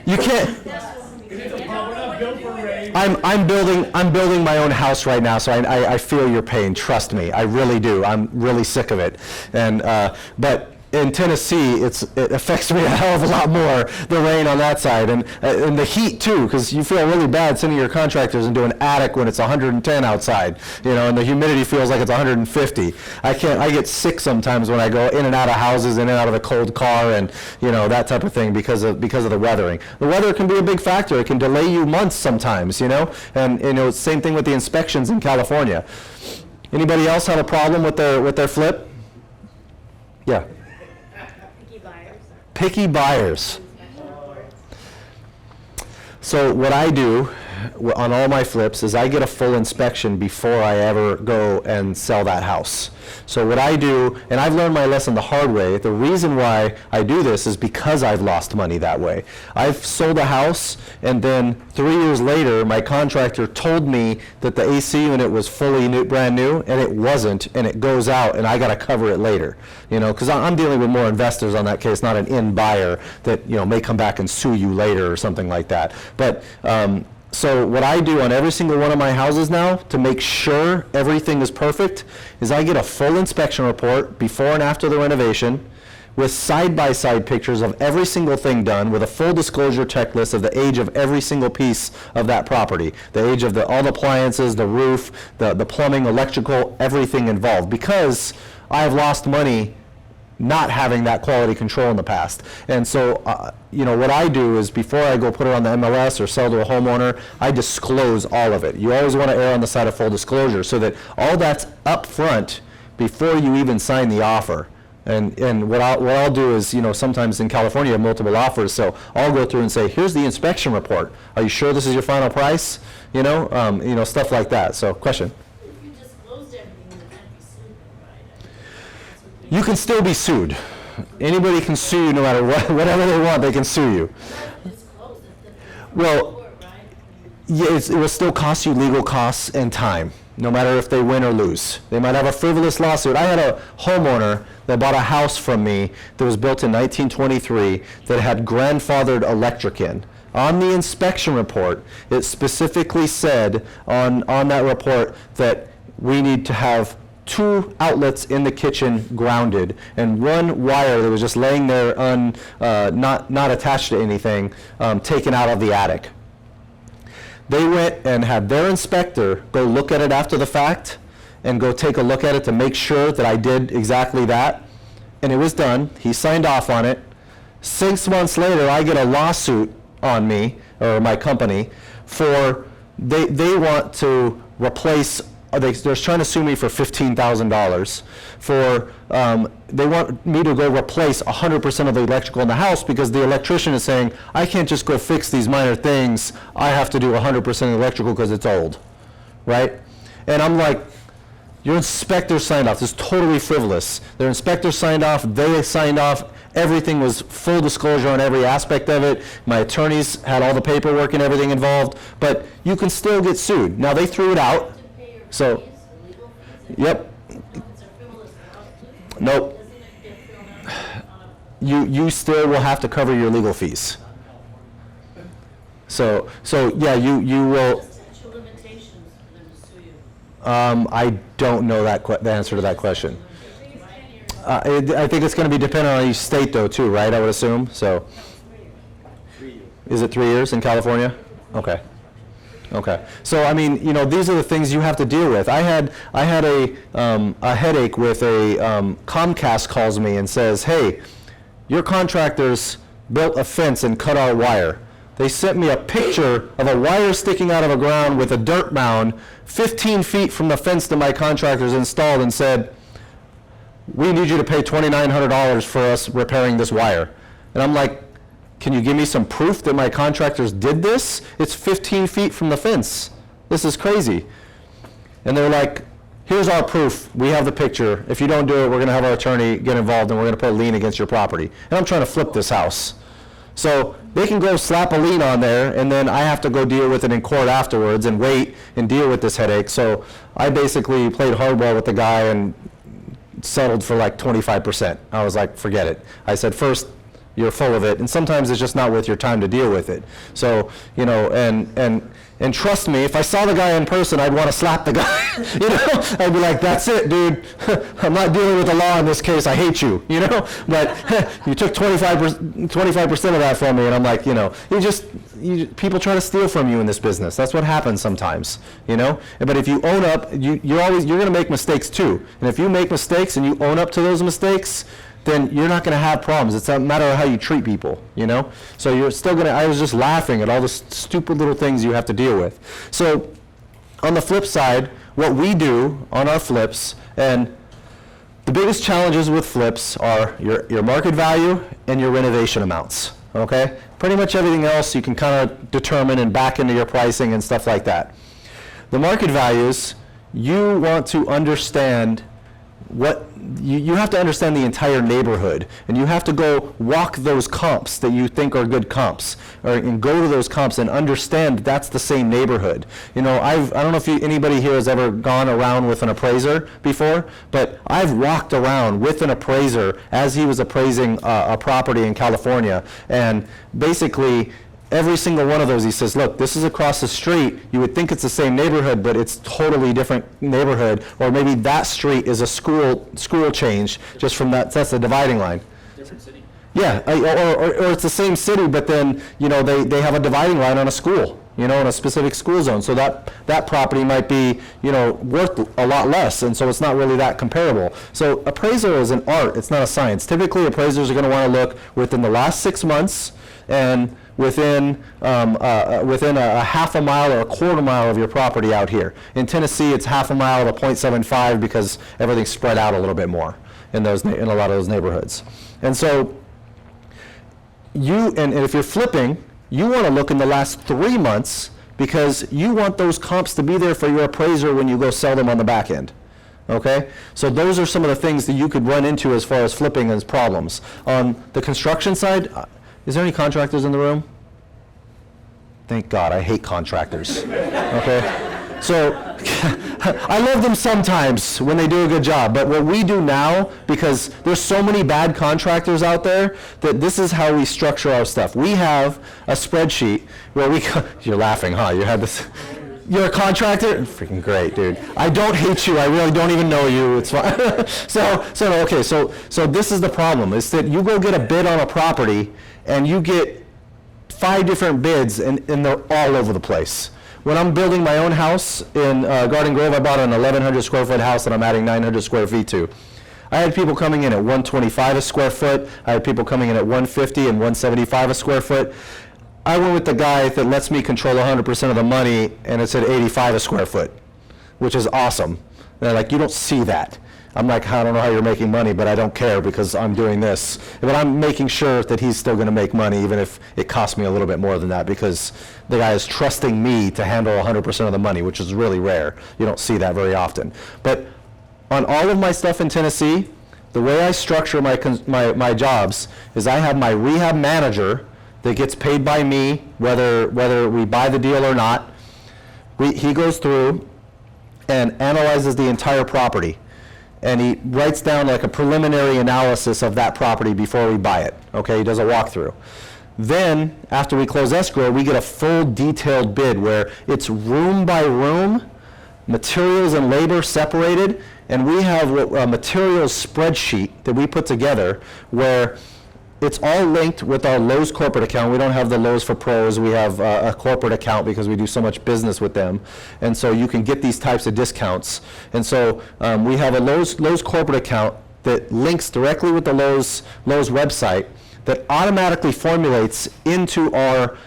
You can't. I'm building my own house right now, so I feel your pain. Trust me, I really do. I'm really sick of it, and but in Tennessee, it affects me a hell of a lot more, the rain on that side, and the heat too, because you feel really bad sending your contractors into an attic when it's 110 outside, you know, and the humidity feels like it's 150. I get sick sometimes when I go in and out of houses, in and out of a cold car, and you know, that type of thing because of the weathering. The weather can be a big factor. It can delay you months sometimes, you know, and you know, same thing with the inspections in California. Anybody else have a problem with their flip? Yeah. Picky buyers. So what I do on all my flips is I get a full inspection before I ever go and sell that house. So what I do, and I've learned my lesson the hard way, the reason why I do this is because I've lost money that way. I've sold a house, and then 3 years later, my contractor told me that the AC unit was fully new, brand new, and it wasn't, and it goes out, and I got to cover it later. You know, because I'm dealing with more investors on that case, not an end buyer that, you know, may come back and sue you later or something like that. But so what I do on every single one of my houses now to make sure everything is perfect is I get a full inspection report before and after the renovation with side-by-side pictures of every single thing done with a full disclosure checklist of the age of every single piece of that property, the age of all the appliances, the roof, the plumbing, electrical, everything involved, because I've lost money not having that quality control in the past. And so, you know, what I do is before I go put it on the MLS or sell to a homeowner, I disclose all of it. You always want to err on the side of full disclosure so that all that's up front before you even sign the offer. And what I'll do is, you know, sometimes in California you have multiple offers, so I'll go through and say, here's the inspection report. Are you sure this is your final price? You know, stuff like that. So, question? You can still be sued. Anybody can sue you no matter whatever they want, they can sue you. Well, yeah, it will still cost you legal costs and time, no matter if they win or lose. They might have a frivolous lawsuit. I had a homeowner that bought a house from me that was built in 1923 that had grandfathered electric in. On the inspection report, it specifically said on that report that we need to have 2 outlets in the kitchen grounded and 1 wire that was just laying there not attached to anything, taken out of the attic. They went and had their inspector go look at it after the fact and go take a look at it to make sure that I did exactly that. And it was done. He signed off on it. 6 months later, I get a lawsuit on me, or my company, for they want to replace, they're trying to sue me for $15,000 for, they want me to go replace 100% of the electrical in the house because the electrician is saying, I can't just go fix these minor things, I have to do 100% electrical because it's old, right? And I'm like, your inspector signed off. This is totally frivolous. Their inspector signed off, they signed off, everything was full disclosure on every aspect of it. My attorneys had all the paperwork and everything involved, but you can still get sued. Now, they threw it out, so, yep. Nope. You still will have to cover your legal fees. So yeah, you will. I don't know the answer to that question. I think it's going to be dependent on each state, though, too, right? I would assume. So, 3 years. Is it 3 years in California? Okay. Okay. So, I mean, you know, these are the things you have to deal with. I had a headache with Comcast calls me and says, hey, your contractors built a fence and cut our wire. They sent me a picture of a wire sticking out of the ground with a dirt mound 15 feet from the fence that my contractors installed and said, we need you to pay $2,900 for us repairing this wire. And I'm like, can you give me some proof that my contractors did this? It's 15 feet from the fence. This is crazy. And they're like, here's our proof. We have the picture. If you don't do it, we're going to have our attorney get involved and we're going to put a lien against your property. And I'm trying to flip this house. So they can go slap a lien on there, and then I have to go deal with it in court afterwards and wait and deal with this headache. So I basically played hardball with the guy and settled for like 25%. I was like, forget it. I said, first, you're full of it, and sometimes it's just not worth your time to deal with it. So, you know, and trust me, if I saw the guy in person, I'd want to slap the guy. You know, I'd be like, that's it, dude. I'm not dealing with the law in this case. I hate you. You know, but you took 25% of that from me, and I'm like, you know, people try to steal from you in this business. That's what happens sometimes. You know, but if you own up, you're going to make mistakes too. And if you make mistakes and you own up to those mistakes, then you're not going to have problems. It's a matter of how you treat people, you know? So you're still going to, I was just laughing at all the stupid little things you have to deal with. So on the flip side, what we do on our flips, and the biggest challenges with flips are your market value and your renovation amounts, okay? Pretty much everything else you can kind of determine and back into your pricing and stuff like that. The market values, you want to understand you have to understand the entire neighborhood, and you have to go walk those comps that you think are good comps, and go to those comps and understand that's the same neighborhood. You know, I don't know if anybody here has ever gone around with an appraiser before, but I've walked around with an appraiser as he was appraising a property in California, and basically every single one of those, he says, look, this is across the street. You would think it's the same neighborhood, but it's totally different neighborhood. Or maybe that street is a school change just from that. That's the dividing line. Different city. Yeah, or it's the same city, but then, you know, they have a dividing line on a school, you know, in a specific school zone. So that property might be, you know, worth a lot less, and so it's not really that comparable. So appraisal is an art. It's not a science. Typically, appraisers are going to want to look within the last 6 months and within a half a mile or a quarter mile of your property out here. In Tennessee, it's half a mile to 0.75 because everything's spread out a little bit more in a lot of those neighborhoods. And so and if you're flipping, you want to look in the last 3 months because you want those comps to be there for your appraiser when you go sell them on the back end. Okay? So those are some of the things that you could run into as far as flipping as problems. On the construction side, is there any contractors in the room? Thank God, I hate contractors. Okay? So I love them sometimes when they do a good job, but what we do now, because there's so many bad contractors out there, that this is how we structure our stuff. We have a spreadsheet where you're laughing, huh? You had this, you're a contractor? Freaking great, dude. I don't hate you, I really don't even know you, it's fine. So this is the problem, is that you go get a bid on a property, and you get 5 different bids, and they're all over the place. When I'm building my own house in Garden Grove, I bought an 1,100 square foot house that I'm adding 900 square feet to. I had people coming in at 125 a square foot. I had people coming in at 150 and 175 a square foot. I went with the guy that lets me control 100% of the money, and it said 85 a square foot, which is awesome. And they're like, you don't see that. I'm like, I don't know how you're making money, but I don't care because I'm doing this. But I'm making sure that he's still going to make money, even if it costs me a little bit more than that, because the guy is trusting me to handle 100% of the money, which is really rare. You don't see that very often. But on all of my stuff in Tennessee, the way I structure my jobs is I have my rehab manager that gets paid by me, whether we buy the deal or not. He goes through and analyzes the entire property. And he writes down like a preliminary analysis of that property before we buy it. Okay, he does a walkthrough. Then, after we close escrow, we get a full detailed bid where it's room by room, materials and labor separated, and we have a materials spreadsheet that we put together where it's all linked with our Lowe's corporate account. We don't have the Lowe's for pros. We have a corporate account because we do so much business with them. And so you can get these types of discounts. And so we have a Lowe's corporate account that links directly with the Lowe's website that automatically formulates into our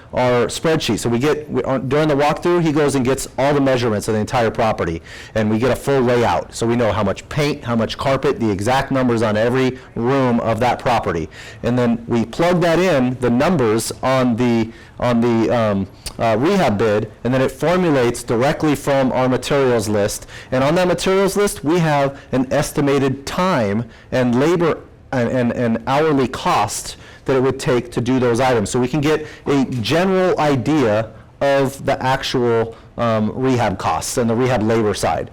spreadsheet. So during the walkthrough, he goes and gets all the measurements of the entire property, and we get a full layout. So we know how much paint, how much carpet, the exact numbers on every room of that property. And then we plug that in, the numbers on the rehab bid, and then it formulates directly from our materials list. And on that materials list, we have an estimated time and labor and hourly cost that it would take to do those items. So we can get a general idea of the actual rehab costs and the rehab labor side.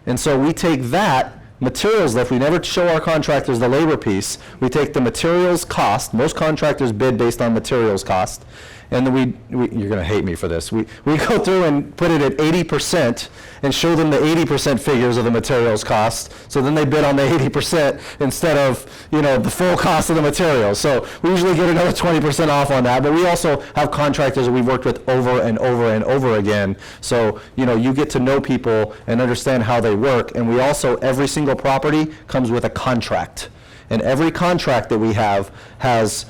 And so we take that materials list, we never show our contractors the labor piece, we take the materials cost, most contractors bid based on materials cost, and then you're going to hate me for this, we go through and put it at 80% and show them the 80% figures of the materials cost, so then they bid on the 80% instead of, the full cost of the materials. So we usually get another 20% off on that, but we also have contractors that we've worked with over and over and over again, so you get to know people and understand how they work. And we also, every single property comes with a contract, and every contract that we have has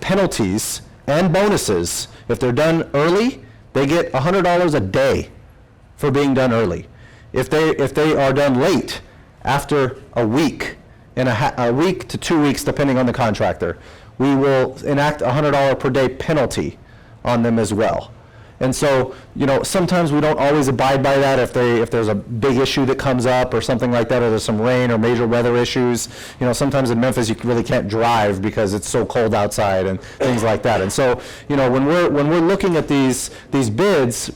penalties and bonuses. If they're done early, they get $100 a day for being done early. If they are done late, after a week, a week to 2 weeks, depending on the contractor, we will enact a $100 per day penalty on them as well. And so, sometimes we don't always abide by that if there's a big issue that comes up or something like that, or there's some rain or major weather issues. Sometimes in Memphis you really can't drive because it's so cold outside and things like that. And so, when we're looking at these bids,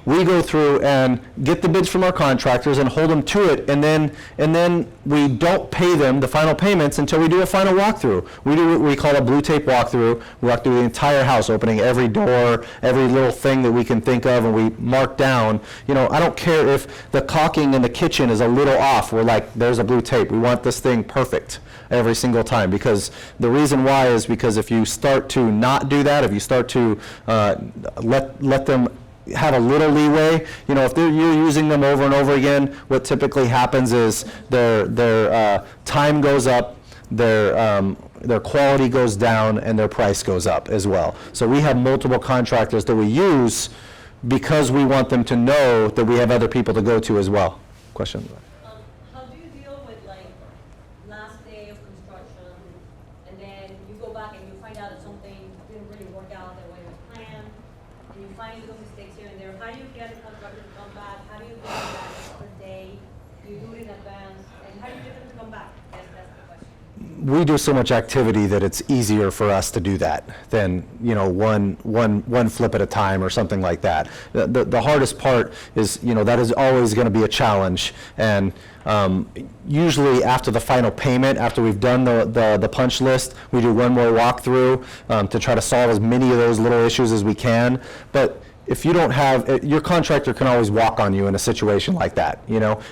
we go through and get the bids from our contractors and hold them to it, and then we don't pay them the final payments until we do a final walkthrough. We do what we call a blue tape walkthrough. We walk through the entire house, opening every door, every little thing that we can think of, and we mark down. I don't care if the caulking in the kitchen is a little off. We're like, there's a blue tape. We want this thing perfect every single time, because the reason why is because if you start to not do that, if you start to let them have a little leeway, if you're using them over and over again, what typically happens is their time goes up, their quality goes down, and their price goes up as well. So we have multiple contractors that we use because we want them to know that we have other people to go to as well. Question? How do you deal with last day of construction, and then you go back and you find out that something didn't really work out the way it was planned, and you find little mistakes here and there? How do you get the contractor to come back? How do you get that per day? Do you do it in advance? And how do you get them to come back? That's the question. we do so much activity that it's easier for us to do that than, one flip at a time or something like that. The hardest part is, that is always going to be a challenge. And usually after the final payment, after we've done the punch list, we do one more walkthrough to try to solve as many of those little issues as we can. But if you don't have, your contractor can always walk on you in a situation like that,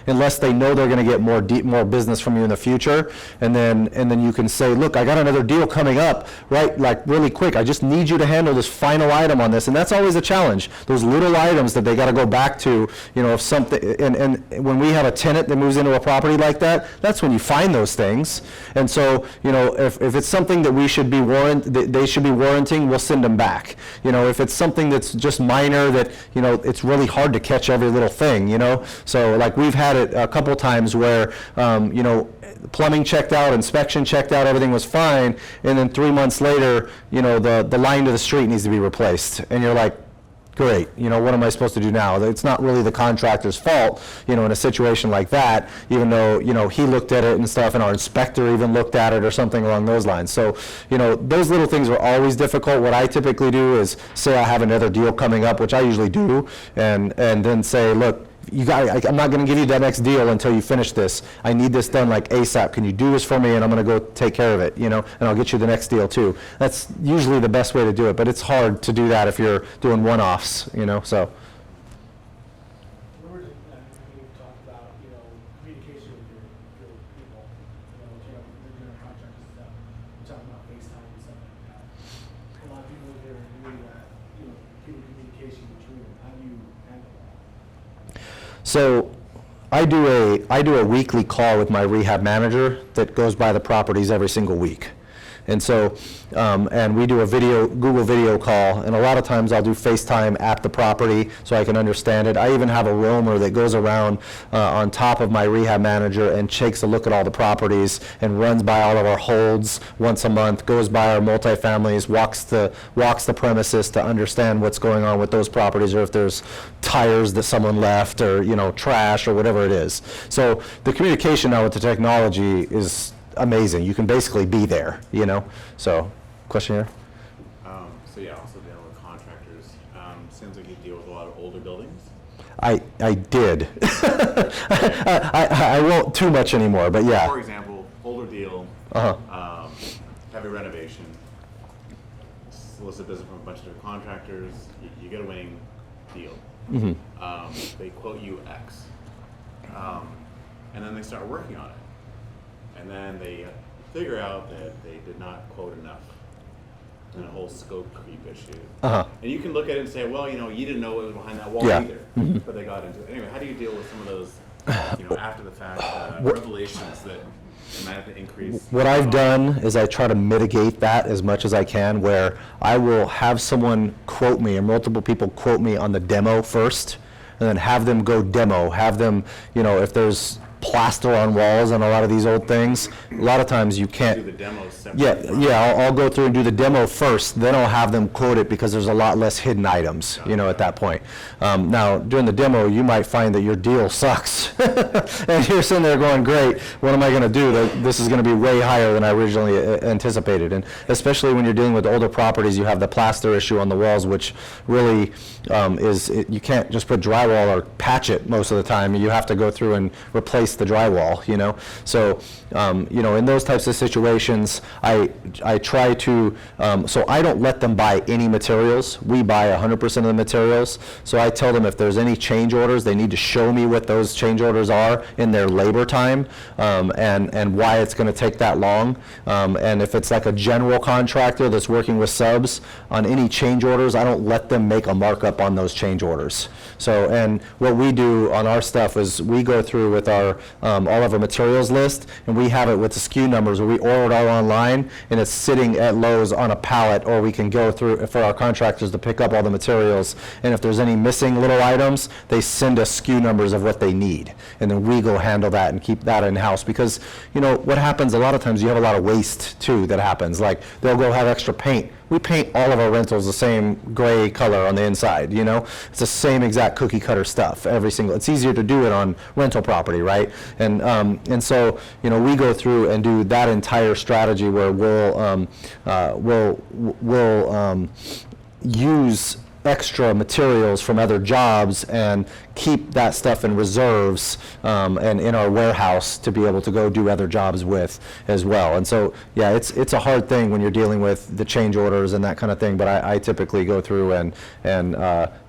unless they know they're going to get more business from you in the future, and then you can say, look, I got another deal coming up, right, like really quick. I just need you to handle this final item on this, and that's always a challenge. Those little items that they got to go back to, if something, and when we have a tenant that moves into a property like that, that's when you find those things. And so, if it's something that we should be they should be warranting, we'll send them back. If it's something that's just minor that, it's really hard to catch every little thing, So like we've had it a couple times where, plumbing checked out, inspection checked out, everything was fine, and then 3 months later, the line to the street needs to be replaced. And you're like, great, what am I supposed to do now? It's not really the contractor's fault, in a situation like that, even though, he looked at it and stuff, and our inspector even looked at it or something along those lines. So, those little things are always difficult. What I typically do is say I have another deal coming up, which I usually do, and then say, look, I'm not going to give you that next deal until you finish this. I need this done like ASAP. Can you do this for me? And I'm going to go take care of it, and I'll get you the next deal too. That's usually the best way to do it, but it's hard to do that if you're doing one-offs, so. We've talked about, communication with your people, your general contractors and stuff. We're talking about FaceTime and stuff like that. A lot of people here agree that, people communication between them. How do you handle that? So I do a weekly call with my rehab manager that goes by the properties every single week. And so, and we do a Google video call, and a lot of times I'll do FaceTime at the property so I can understand it. I even have a roamer that goes around on top of my rehab manager and takes a look at all the properties and runs by all of our holds once a month, goes by our multifamilies, walks the premises to understand what's going on with those properties, or if there's tires that someone left, or trash, or whatever it is. So the communication now with the technology is amazing. You can basically be there, So, question here? So yeah, also dealing with contractors. Seems like you deal with a lot of older buildings. I did. I won't too much anymore, but yeah. For example, older deal, heavy renovation, solicit business from a bunch of different contractors, you get a winning deal. Mm-hmm. They quote you X, and then they start working on it. And then they figure out that they did not quote enough, and a whole scope creep issue. And you can look at it and say, well, you didn't know what was behind that wall either, but they got into it. Anyway, how do you deal with some of those, after the fact revelations that might have to increase? What I've done is I try to mitigate that as much as I can, where I will have someone quote me, or multiple people quote me on the demo first, and then have them go demo, have them, if there's plaster on walls on a lot of these old things, a lot of times you can't. Do the demo separately. I'll go through and do the demo first, then I'll have them quote it, because there's a lot less hidden items, at that point. Now, during the demo, you might find that your deal sucks, and you're sitting there going, great, what am I going to do? This is going to be way higher than I originally anticipated. And especially when you're dealing with older properties, you have the plaster issue on the walls, which really you can't just put drywall or patch it most of the time. You have to go through and replace the drywall, So, in those types of situations, I try to, so I don't let them buy any materials. We buy 100% of the materials. So I tell them if there's any change orders, they need to show me what those change orders are in their labor time, and why it's going to take that long. And if it's like a general contractor that's working with subs on any change orders, I don't let them make a markup on those change orders. So, and what we do on our stuff is we go through with our all of our materials list, and we have it with the SKU numbers, where we order it all online, and it's sitting at Lowe's on a pallet, or we can go through for our contractors to pick up all the materials, and if there's any missing little items, they send us SKU numbers of what they need, and then we go handle that and keep that in-house. Because what happens a lot of times, you have a lot of waste too that happens. Like, they'll go have extra paint. we paint all of our rentals the same gray color on the inside, you know? It's the same exact cookie cutter stuff, every single, it's easier to do it on rental property, right? And so, you know, we go through and do that entire strategy where we'll use extra materials from other jobs and keep that stuff in reserves and in our warehouse to be able to go do other jobs with as well. And so, yeah, it's a hard thing when you're dealing with the change orders and that kind of thing, but I typically go through and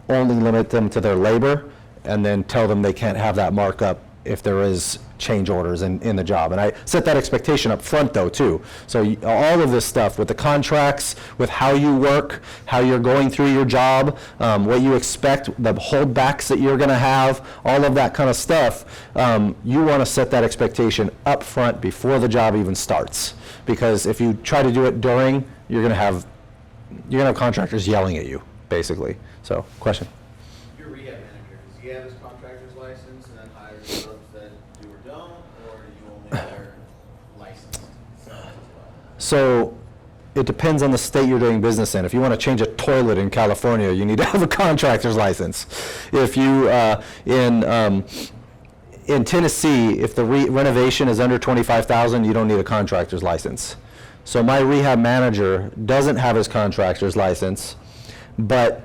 only limit them to their labor and then tell them they can't have that markup if there is change orders in the job. And I set that expectation up front though too. So all of this stuff with the contracts, with how you work, how you're going through your job, what you expect, the holdbacks that you're gonna have, all of that kind of stuff, you wanna set that expectation up front before the job even starts. Because if you try to do it during, you're gonna have contractors yelling at you, basically. So, question? Your rehab manager, does he have his contractor's license and then hire subs that do or don't, or do you only hire licensed subs as well? So it depends on the state you're doing business in. If you want to change a toilet in California, you need to have a contractor's license. If you, in Tennessee, if the renovation is under $25,000, you don't need a contractor's license. So my rehab manager doesn't have his contractor's license, but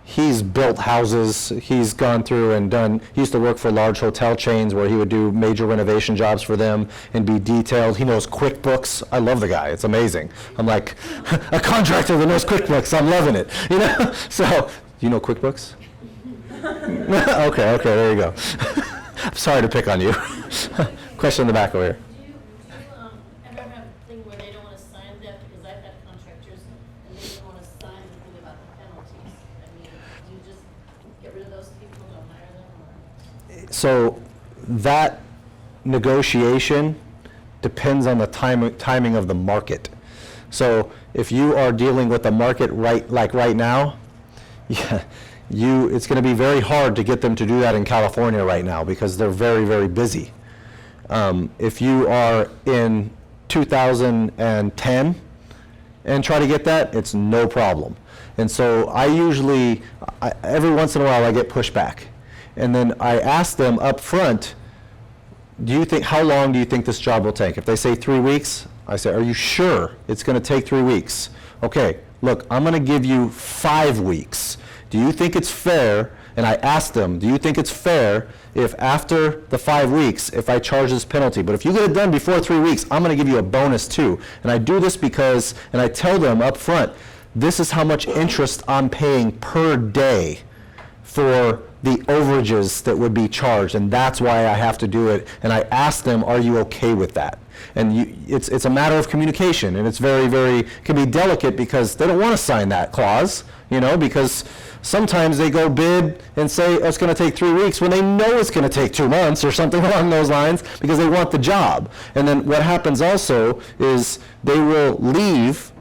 he's built houses, he's gone through and done, he used to work for large hotel chains where he would do major renovation jobs for them and be detailed. He knows QuickBooks. I love the guy, it's amazing. I'm like, a contractor that knows QuickBooks, I'm loving it, you know? So, you know QuickBooks? Okay, there you go. I'm sorry to pick on you. Question in the back over here. Do you ever have a thing where they don't want to sign that? Because I've had contractors and they don't want to sign the thing about the penalties. I mean, do you just get rid of those people, don't hire them, or? So that negotiation depends on the timing of the market. So if you are dealing with the market right now, yeah, it's going to be very hard to get them to do that in California right now because they're very, very busy. If you are in 2010 and try to get that, it's no problem. And so I usually, every once in a while I get pushback. And then I ask them up front, how long do you think this job will take? If they say 3 weeks, I say, are you sure it's going to take 3 weeks? Okay, look, I'm going to give you 5 weeks. Do you think it's fair? And I asked them, do you think it's fair if after the 5 weeks, if I charge this penalty? But if you get it done before 3 weeks, I'm going to give you a bonus too. And I do this because, and I tell them up front, this is how much interest I'm paying per day for the overages that would be charged, and that's why I have to do it. And I ask them, are you okay with that? And it's a matter of communication, and it's very, very, can be delicate because they don't want to sign that clause, you know, because sometimes they go bid and say, oh, it's going to take 3 weeks when they know it's going to take 2 months or something along those lines because they want the job. And then what happens also is they will leave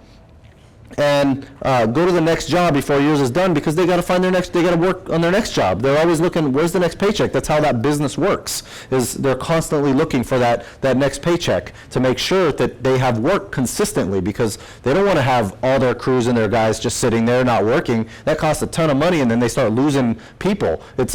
and go to the next job before yours is done because they got to find their next, they got to work on their next job. They're always looking, where's the next paycheck? That's how that business works, is they're constantly looking for that next paycheck to make sure that they have work consistently because they don't want to have all their crews and their guys just sitting there not working. That costs a ton of money and then they start losing people. It's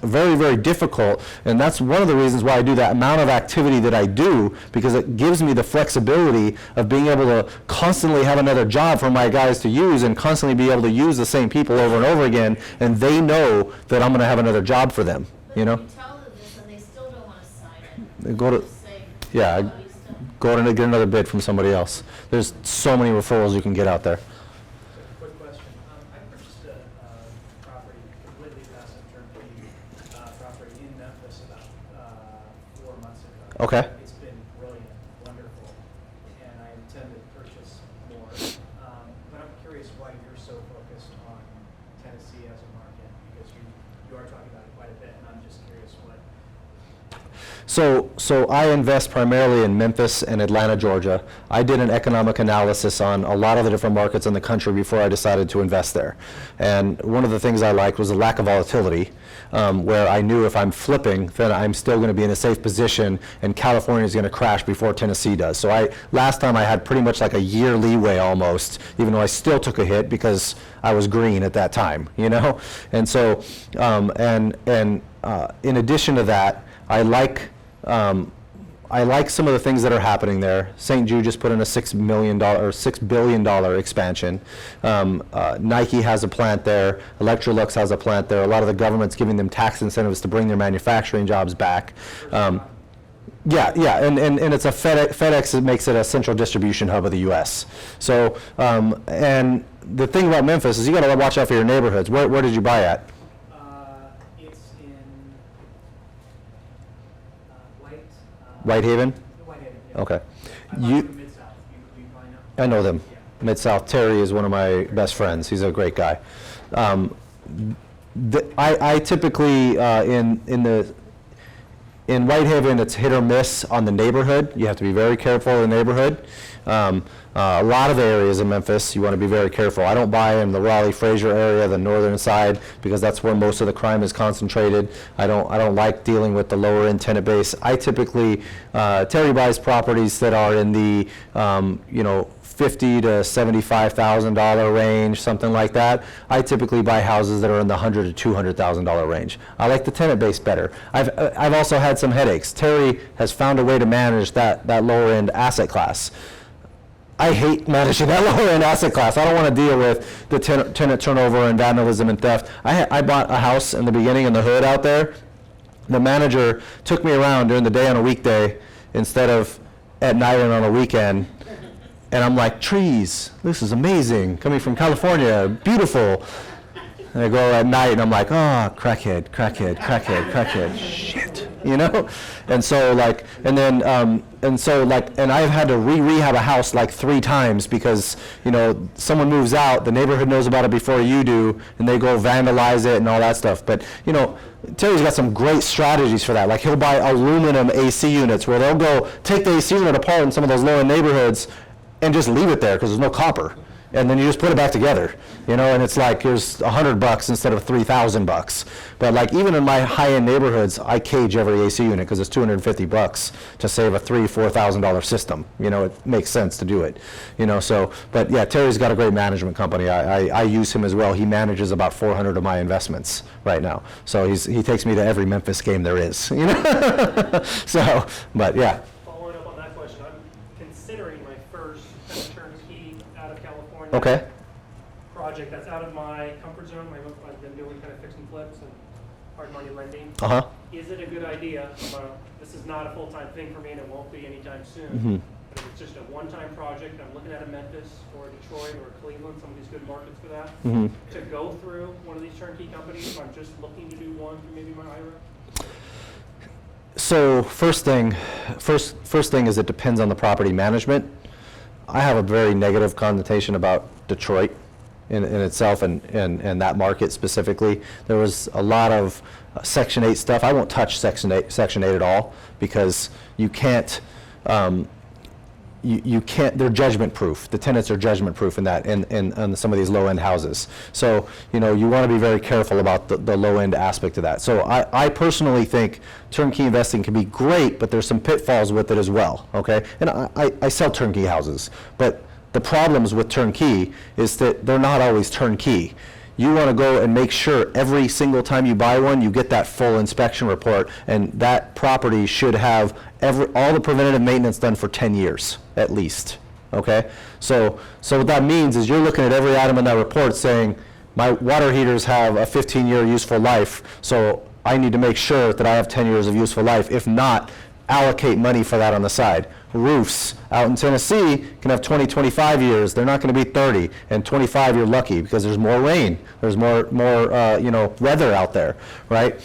very, very difficult, and that's one of the reasons why I do that amount of activity that I do, because it gives me the flexibility of being able to constantly have another job for my guys to use and constantly be able to use the same people over and over again, and they know that I'm going to have another job for them, you know? But if you tell them this and they still don't want to sign it, They go to, just say, yeah, "Oh, you still-" go to get another bid from somebody else. There's so many referrals you can get out there. Quick question. I purchased a property, completely passive turnkey property in Memphis about 4 months ago. Okay. It's been brilliant, wonderful, and I intend to purchase more. But I'm curious why you're so focused on Tennessee as a market, because you are talking about it quite a bit, and I'm just curious what So I invest primarily in Memphis and Atlanta, Georgia. I did an economic analysis on a lot of the different markets in the country before I decided to invest there. And one of the things I liked was the lack of volatility, where I knew if I'm flipping, then I'm still going to be in a safe position, and California is going to crash before Tennessee does. So last time I had pretty much like a year leeway almost, even though I still took a hit because I was green at that time, you know? And so, in addition to that, I like some of the things that are happening there. St. Jude just put in a $6 billion expansion. Nike has a plant there. Electrolux has a plant there. A lot of the government's giving them tax incentives to bring their manufacturing jobs back. Yeah, and it's a FedEx that makes it a central distribution hub of the U.S. So, and the thing about Memphis is you got to watch out for your neighborhoods. Where did you buy at? It's in Whitehaven? Whitehaven, yeah. Okay. I bought from Mid-South. You probably know. I know them. Yeah. Mid-South. Terry is one of my best friends. He's a great guy. I typically, in Whitehaven, it's hit or miss on the neighborhood. You have to be very careful of the neighborhood. A lot of areas in Memphis, you want to be very careful. I don't buy in the Raleigh-Fraser area, the northern side, because that's where most of the crime is concentrated. I don't like dealing with the lower end tenant base. I typically, Terry buys properties that are in the, $50,000 to $75,000 range, something like that. I typically buy houses that are in the $100,000 to $200,000 range. I like the tenant base better. I've also had some headaches. Terry has found a way to manage that lower end asset class. I hate managing that lower end asset class. I don't want to deal with the tenant turnover and vandalism and theft. I bought a house in the beginning in the hood out there. The manager took me around during the day on a weekday instead of at night and on a weekend. And I'm like, trees, this is amazing. Coming from California, beautiful. And I go at night and I'm like, oh, crackhead, shit, you know? And so like, and I've had to rehab a house like 3 times because, someone moves out, the neighborhood knows about it before you do, and they go vandalize it and all that stuff. But, Terry's got some great strategies for that. Like he'll buy aluminum AC units where they'll go take the AC unit apart in some of those low-end neighborhoods and just leave it there because there's no copper. And then you just put it back together, and it's like here's $100 instead of $3,000. But like even in my high-end neighborhoods, I cage every AC unit because it's $250 to save a $3,000-4,000 system. It makes sense to do it. So, but yeah, Terry's got a great management company. I use him as well. He manages about 400 of my investments right now. So he takes me to every Memphis game there is. So, but yeah. Following up on that question, I'm considering my first kind of turnkey out of California Okay. project that's out of my comfort zone. I've been doing kind of fix and flips and hard money lending. Uh-huh. Is it a good idea? This is not a full-time thing for me, and it won't be anytime soon. Mm-hmm. But if it's just a one-time project, I'm looking at a Memphis or Detroit or Cleveland, some of these good markets for that, Mm-hmm. to go through one of these turnkey companies. I'm just looking to do one through maybe my IRA. So first thing is it depends on the property management. I have a very negative connotation about Detroit in itself and that market specifically. There was a lot of Section 8 stuff. I won't touch Section 8 at all because you can't, they're judgment proof. The tenants are judgment proof in that, in some of these low end houses. So, you want to be very careful about the low end aspect of that. So I personally think turnkey investing can be great, but there's some pitfalls with it as well, okay? And I sell turnkey houses, but the problems with turnkey is that they're not always turnkey. You want to go and make sure every single time you buy one, you get that full inspection report, and that property should have all the preventative maintenance done for 10 years, at least, okay? So what that means is you're looking at every item in that report saying, my water heaters have a 15-year useful life, so I need to make sure that I have 10 years of useful life. If not, allocate money for that on the side. Roofs out in Tennessee can have 20, 25 years. They're not going to be 30. And 25, you're lucky because there's more rain. There's more weather out there, right?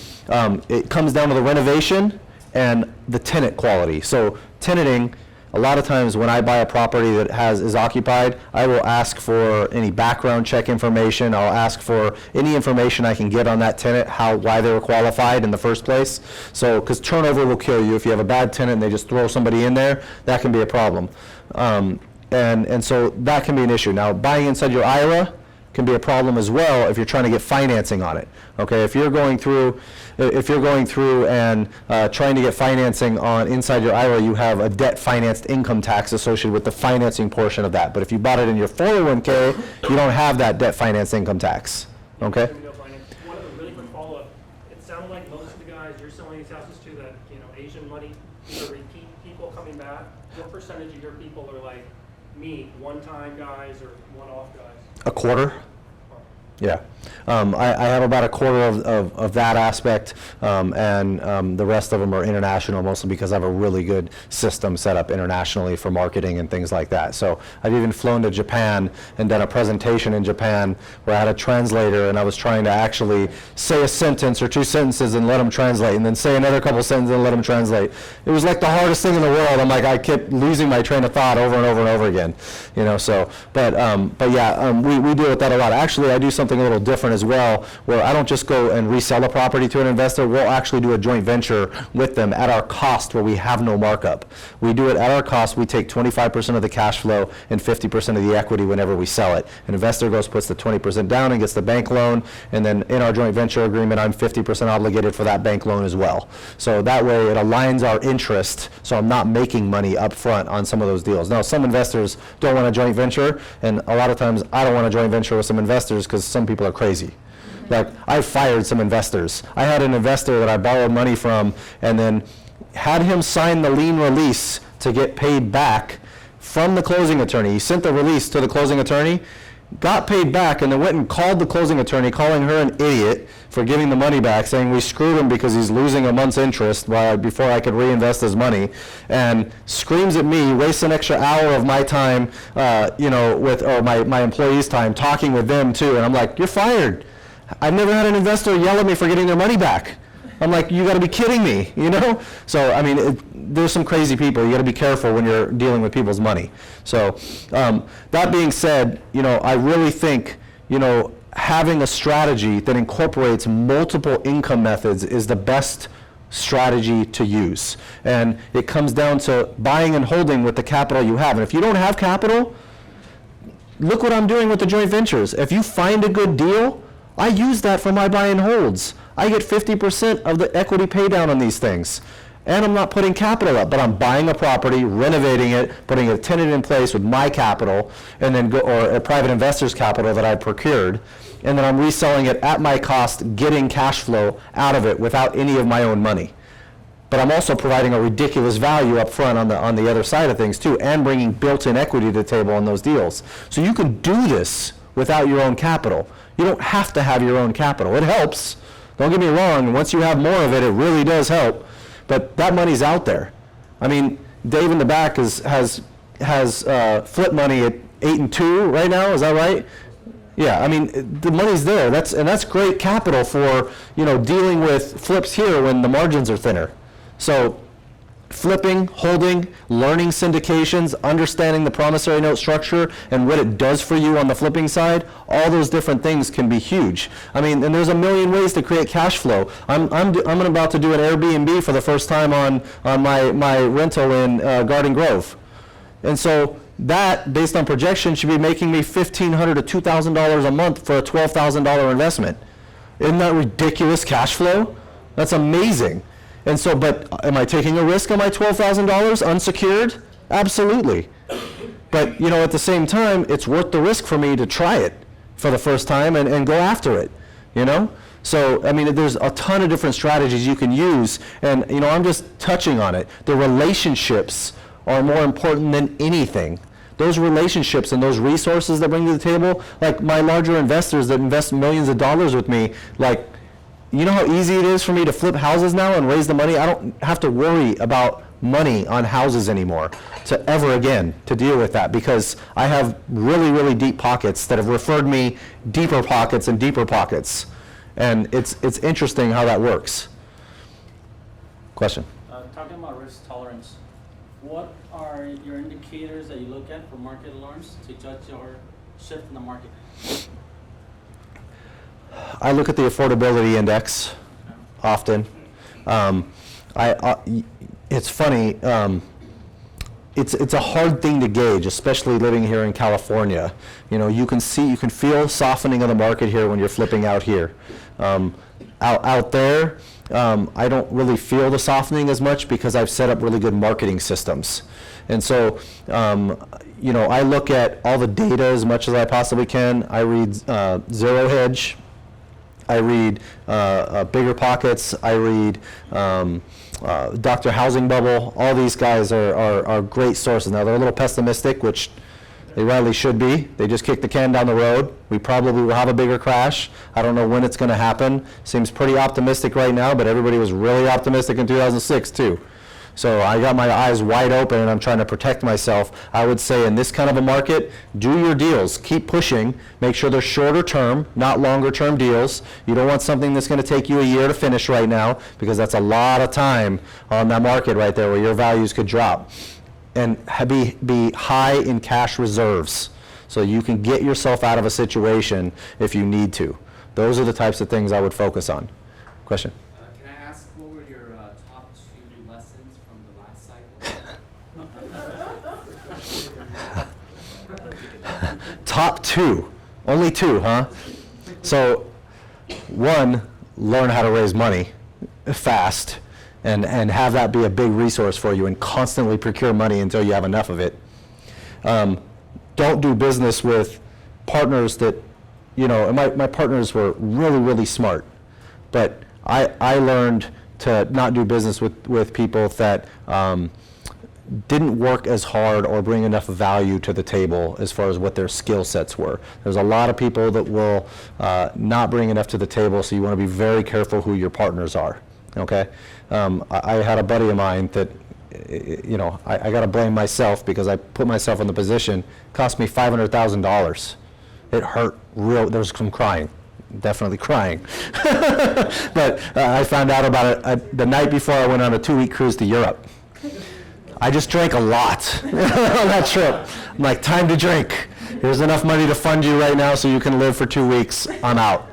It comes down to the renovation and the tenant quality. So tenanting a lot of times when I buy a property that is occupied, I will ask for any background check information. I'll ask for any information I can get on that tenant, why they were qualified in the first place. So, because turnover will kill you. If you have a bad tenant and they just throw somebody in there, that can be a problem. And so that can be an issue. Now, buying inside your IRA can be a problem as well if you're trying to get financing on it. Okay, if you're going through and trying to get financing on inside your IRA, you have a debt financed income tax associated with the financing portion of that. But if you bought it in your 401k, you don't have that debt financed income tax. Okay. One other really quick follow-up. It sounded like most of the guys you're selling these houses to, that, you know, Asian money, these are repeat people coming back. What percentage of your people are like me, one-time guys or one-off guys? A quarter. Yeah. I have about a quarter of that aspect, and the rest of them are international, mostly because I have a really good system set up internationally for marketing and things like that. So I've even flown to Japan and done a presentation in Japan where I had a translator, and I was trying to actually say a sentence or two sentences and let them translate, and then say another couple sentences and let them translate. It was like the hardest thing in the world. I'm like, I kept losing my train of thought over and over and over again, you know. So, but yeah, we deal with that a lot. Actually, I do something a little different as well, where I don't just go and resell a property to an investor. We'll actually do a joint venture with them at our cost, where we have no markup. We do it at our cost. We take 25% of the cash flow and 50% of the equity whenever we sell it. An investor puts the 20% down and gets the bank loan, and then in our joint venture agreement, I'm 50% obligated for that bank loan as well. So that way it aligns our interest, so I'm not making money up front on some of those deals. Now, some investors don't want a joint venture, and a lot of times I don't want a joint venture with some investors because some people are crazy. Like, I fired some investors. I had an investor that I borrowed money from and then had him sign the lien release to get paid back from the closing attorney. He sent the release to the closing attorney, got paid back, and then went and called the closing attorney, calling her an idiot for giving the money back, saying we screwed him because he's losing a month's interest before I could reinvest his money, and screams at me, wastes an extra hour of my time, or my employees' time, talking with them too, and I'm like, you're fired. I've never had an investor yell at me for getting their money back. I'm like, you got to be kidding me, you know? So, I mean, there's some crazy people. You got to be careful when you're dealing with people's money. So, that being said, you know, I really think, you know, having a strategy that incorporates multiple income methods is the best strategy to use. And it comes down to buying and holding with the capital you have. And if you don't have capital, look what I'm doing with the joint ventures. If you find a good deal, I use that for my buy and holds. I get 50% of the equity pay down on these things. And I'm not putting capital up, but I'm buying a property, renovating it, putting a tenant in place with my capital, and then or a private investor's capital that I procured, and then I'm reselling it at my cost, getting cash flow out of it without any of my own money. But I'm also providing a ridiculous value up front on the other side of things too, and bringing built-in equity to the table on those deals. So you can do this without your own capital. You don't have to have your own capital. It helps. Don't get me wrong. Once you have more of it, it really does help. But that money's out there. I mean, Dave in the back has flip money at 8.2 right now. Is that right? Yeah. I mean, the money's there. That's great capital for, you know, dealing with flips here when the margins are thinner. So, flipping, holding, learning syndications, understanding the promissory note structure and what it does for you on the flipping side, all those different things can be huge. I mean, and there's a million ways to create cash flow. I'm about to do an Airbnb for the first time on my rental in Garden Grove. And so that, based on projection, should be making me $1,500 to $2,000 a month for a $12,000 investment. Isn't that ridiculous cash flow? That's amazing. And so, but am I taking a risk on my $12,000 unsecured? Absolutely. But, you know, at the same time, it's worth the risk for me to try it for the first time and go after it, you know? So, I mean, there's a ton of different strategies you can use, and, you know, I'm just touching on it. The relationships are more important than anything. Those relationships and those resources that bring to the table, like my larger investors that invest millions of dollars with me, like, you know how easy it is for me to flip houses now and raise the money? I don't have to worry about money on houses anymore to ever again to deal with that, because I have really, really deep pockets that have referred me deeper pockets and deeper pockets. And it's interesting how that works. Question? Talking about risk tolerance, what are your indicators that you look at for market alarms to judge your shift in the market? I look at the affordability index often. It's funny. It's a hard thing to gauge, especially living here in California. You know, you can feel softening of the market here when you're flipping out here. Out there, I don't really feel the softening as much because I've set up really good marketing systems. And so, you know, I look at all the data as much as I possibly can. I read Zero Hedge. I read Bigger Pockets. I read Dr. Housing Bubble. All these guys are great sources. Now, they're a little pessimistic, which they rightly should be. They just kicked the can down the road. We probably will have a bigger crash. I don't know when it's going to happen. Seems pretty optimistic right now, but everybody was really optimistic in 2006 too. So I got my eyes wide open and I'm trying to protect myself. I would say in this kind of a market, do your deals. Keep pushing. Make sure they're shorter term, not longer term deals. You don't want something that's going to take you a year to finish right now, because that's a lot of time on that market right there where your values could drop. And be high in cash reserves so you can get yourself out of a situation if you need to. Those are the types of things I would focus on. Question? Can I ask, what were your top 2 lessons from the last cycle? Top 2. Only 2, huh? So, 1, learn how to raise money fast and have that be a big resource for you, and constantly procure money until you have enough of it. Don't do business with partners that, you know, my partners were really, really smart, but I learned to not do business with people that didn't work as hard or bring enough value to the table as far as what their skill sets were. There's a lot of people that will not bring enough to the table, so you want to be very careful who your partners are, okay? I had a buddy of mine that, you know, I got to blame myself because I put myself in the position. It cost me $500,000. It hurt real. There was some crying. Definitely crying. But I found out about it the night before I went on a 2-week cruise to Europe. I just drank a lot on that trip. I'm like, time to drink. Here's enough money to fund you right now so you can live for 2 weeks. I'm out.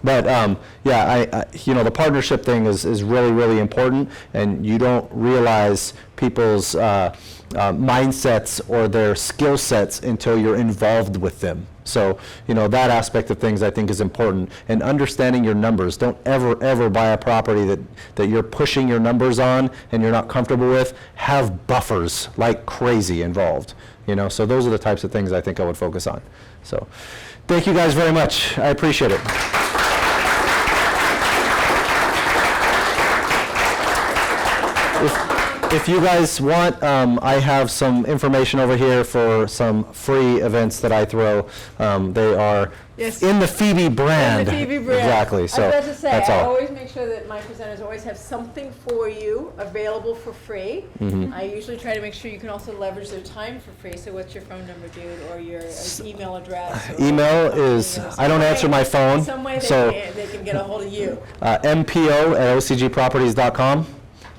But yeah, you know, the partnership thing is really, really important, and you don't realize people's mindsets or their skill sets until you're involved with them. So, you know, that aspect of things I think is important, and understanding your numbers. Don't ever buy a property that you're pushing your numbers on and you're not comfortable with. Have buffers like crazy involved, you know. So those are the types of things I think I would focus on. So thank you guys very much. I appreciate it. If you guys want, I have some information over here for some free events that I throw. They are in the FIBI brand. In the FIBI brand. Exactly. So I was about to say, that's I all. always make sure that my presenters always have something for you available for free. Mhm. I usually try to make sure you can also leverage their time for free. So what's your phone number, dude, or your email address? Or Email is, I don't answer my phone. Some way So they can get a hold of you. mpo@ocgproperties.com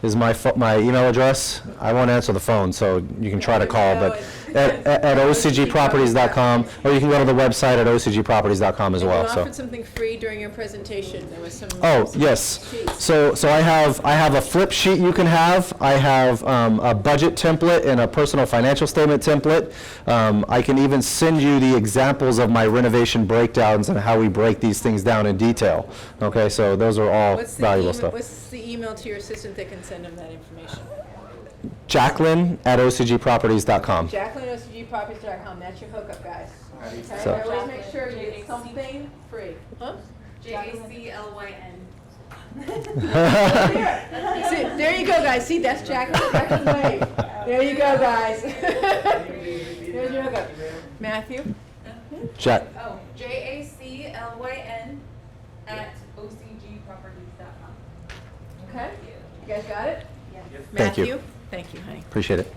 is my email address. I won't answer the phone, so you can try to call, but at ocgproperties.com, or you can go to the website at ocgproperties.com as well. You So. offered something free during your presentation. There was some. Oh, some yes. sheets. So I have a flip sheet you can have. I have a budget template and a personal financial statement template. I can even send you the examples of my renovation breakdowns and how we break these things down in detail. Okay, so those are all valuable stuff. What's the email to your assistant that can send them that information? Jacqueline@ocgproperties.com. Jacqueline@ocgproperties.com. That's your hookup, guys. Okay? So- Always make sure you get something free. Huh? JACLYN. See, there you go, guys. See, that's Jacqueline Wave. There you go, guys. There's your hookup. Matthew? Jack. Oh, JACLYN@ocgproperties.com. Okay? You guys got it? Yes. Thank you. Matthew? Thank you, honey. Appreciate it.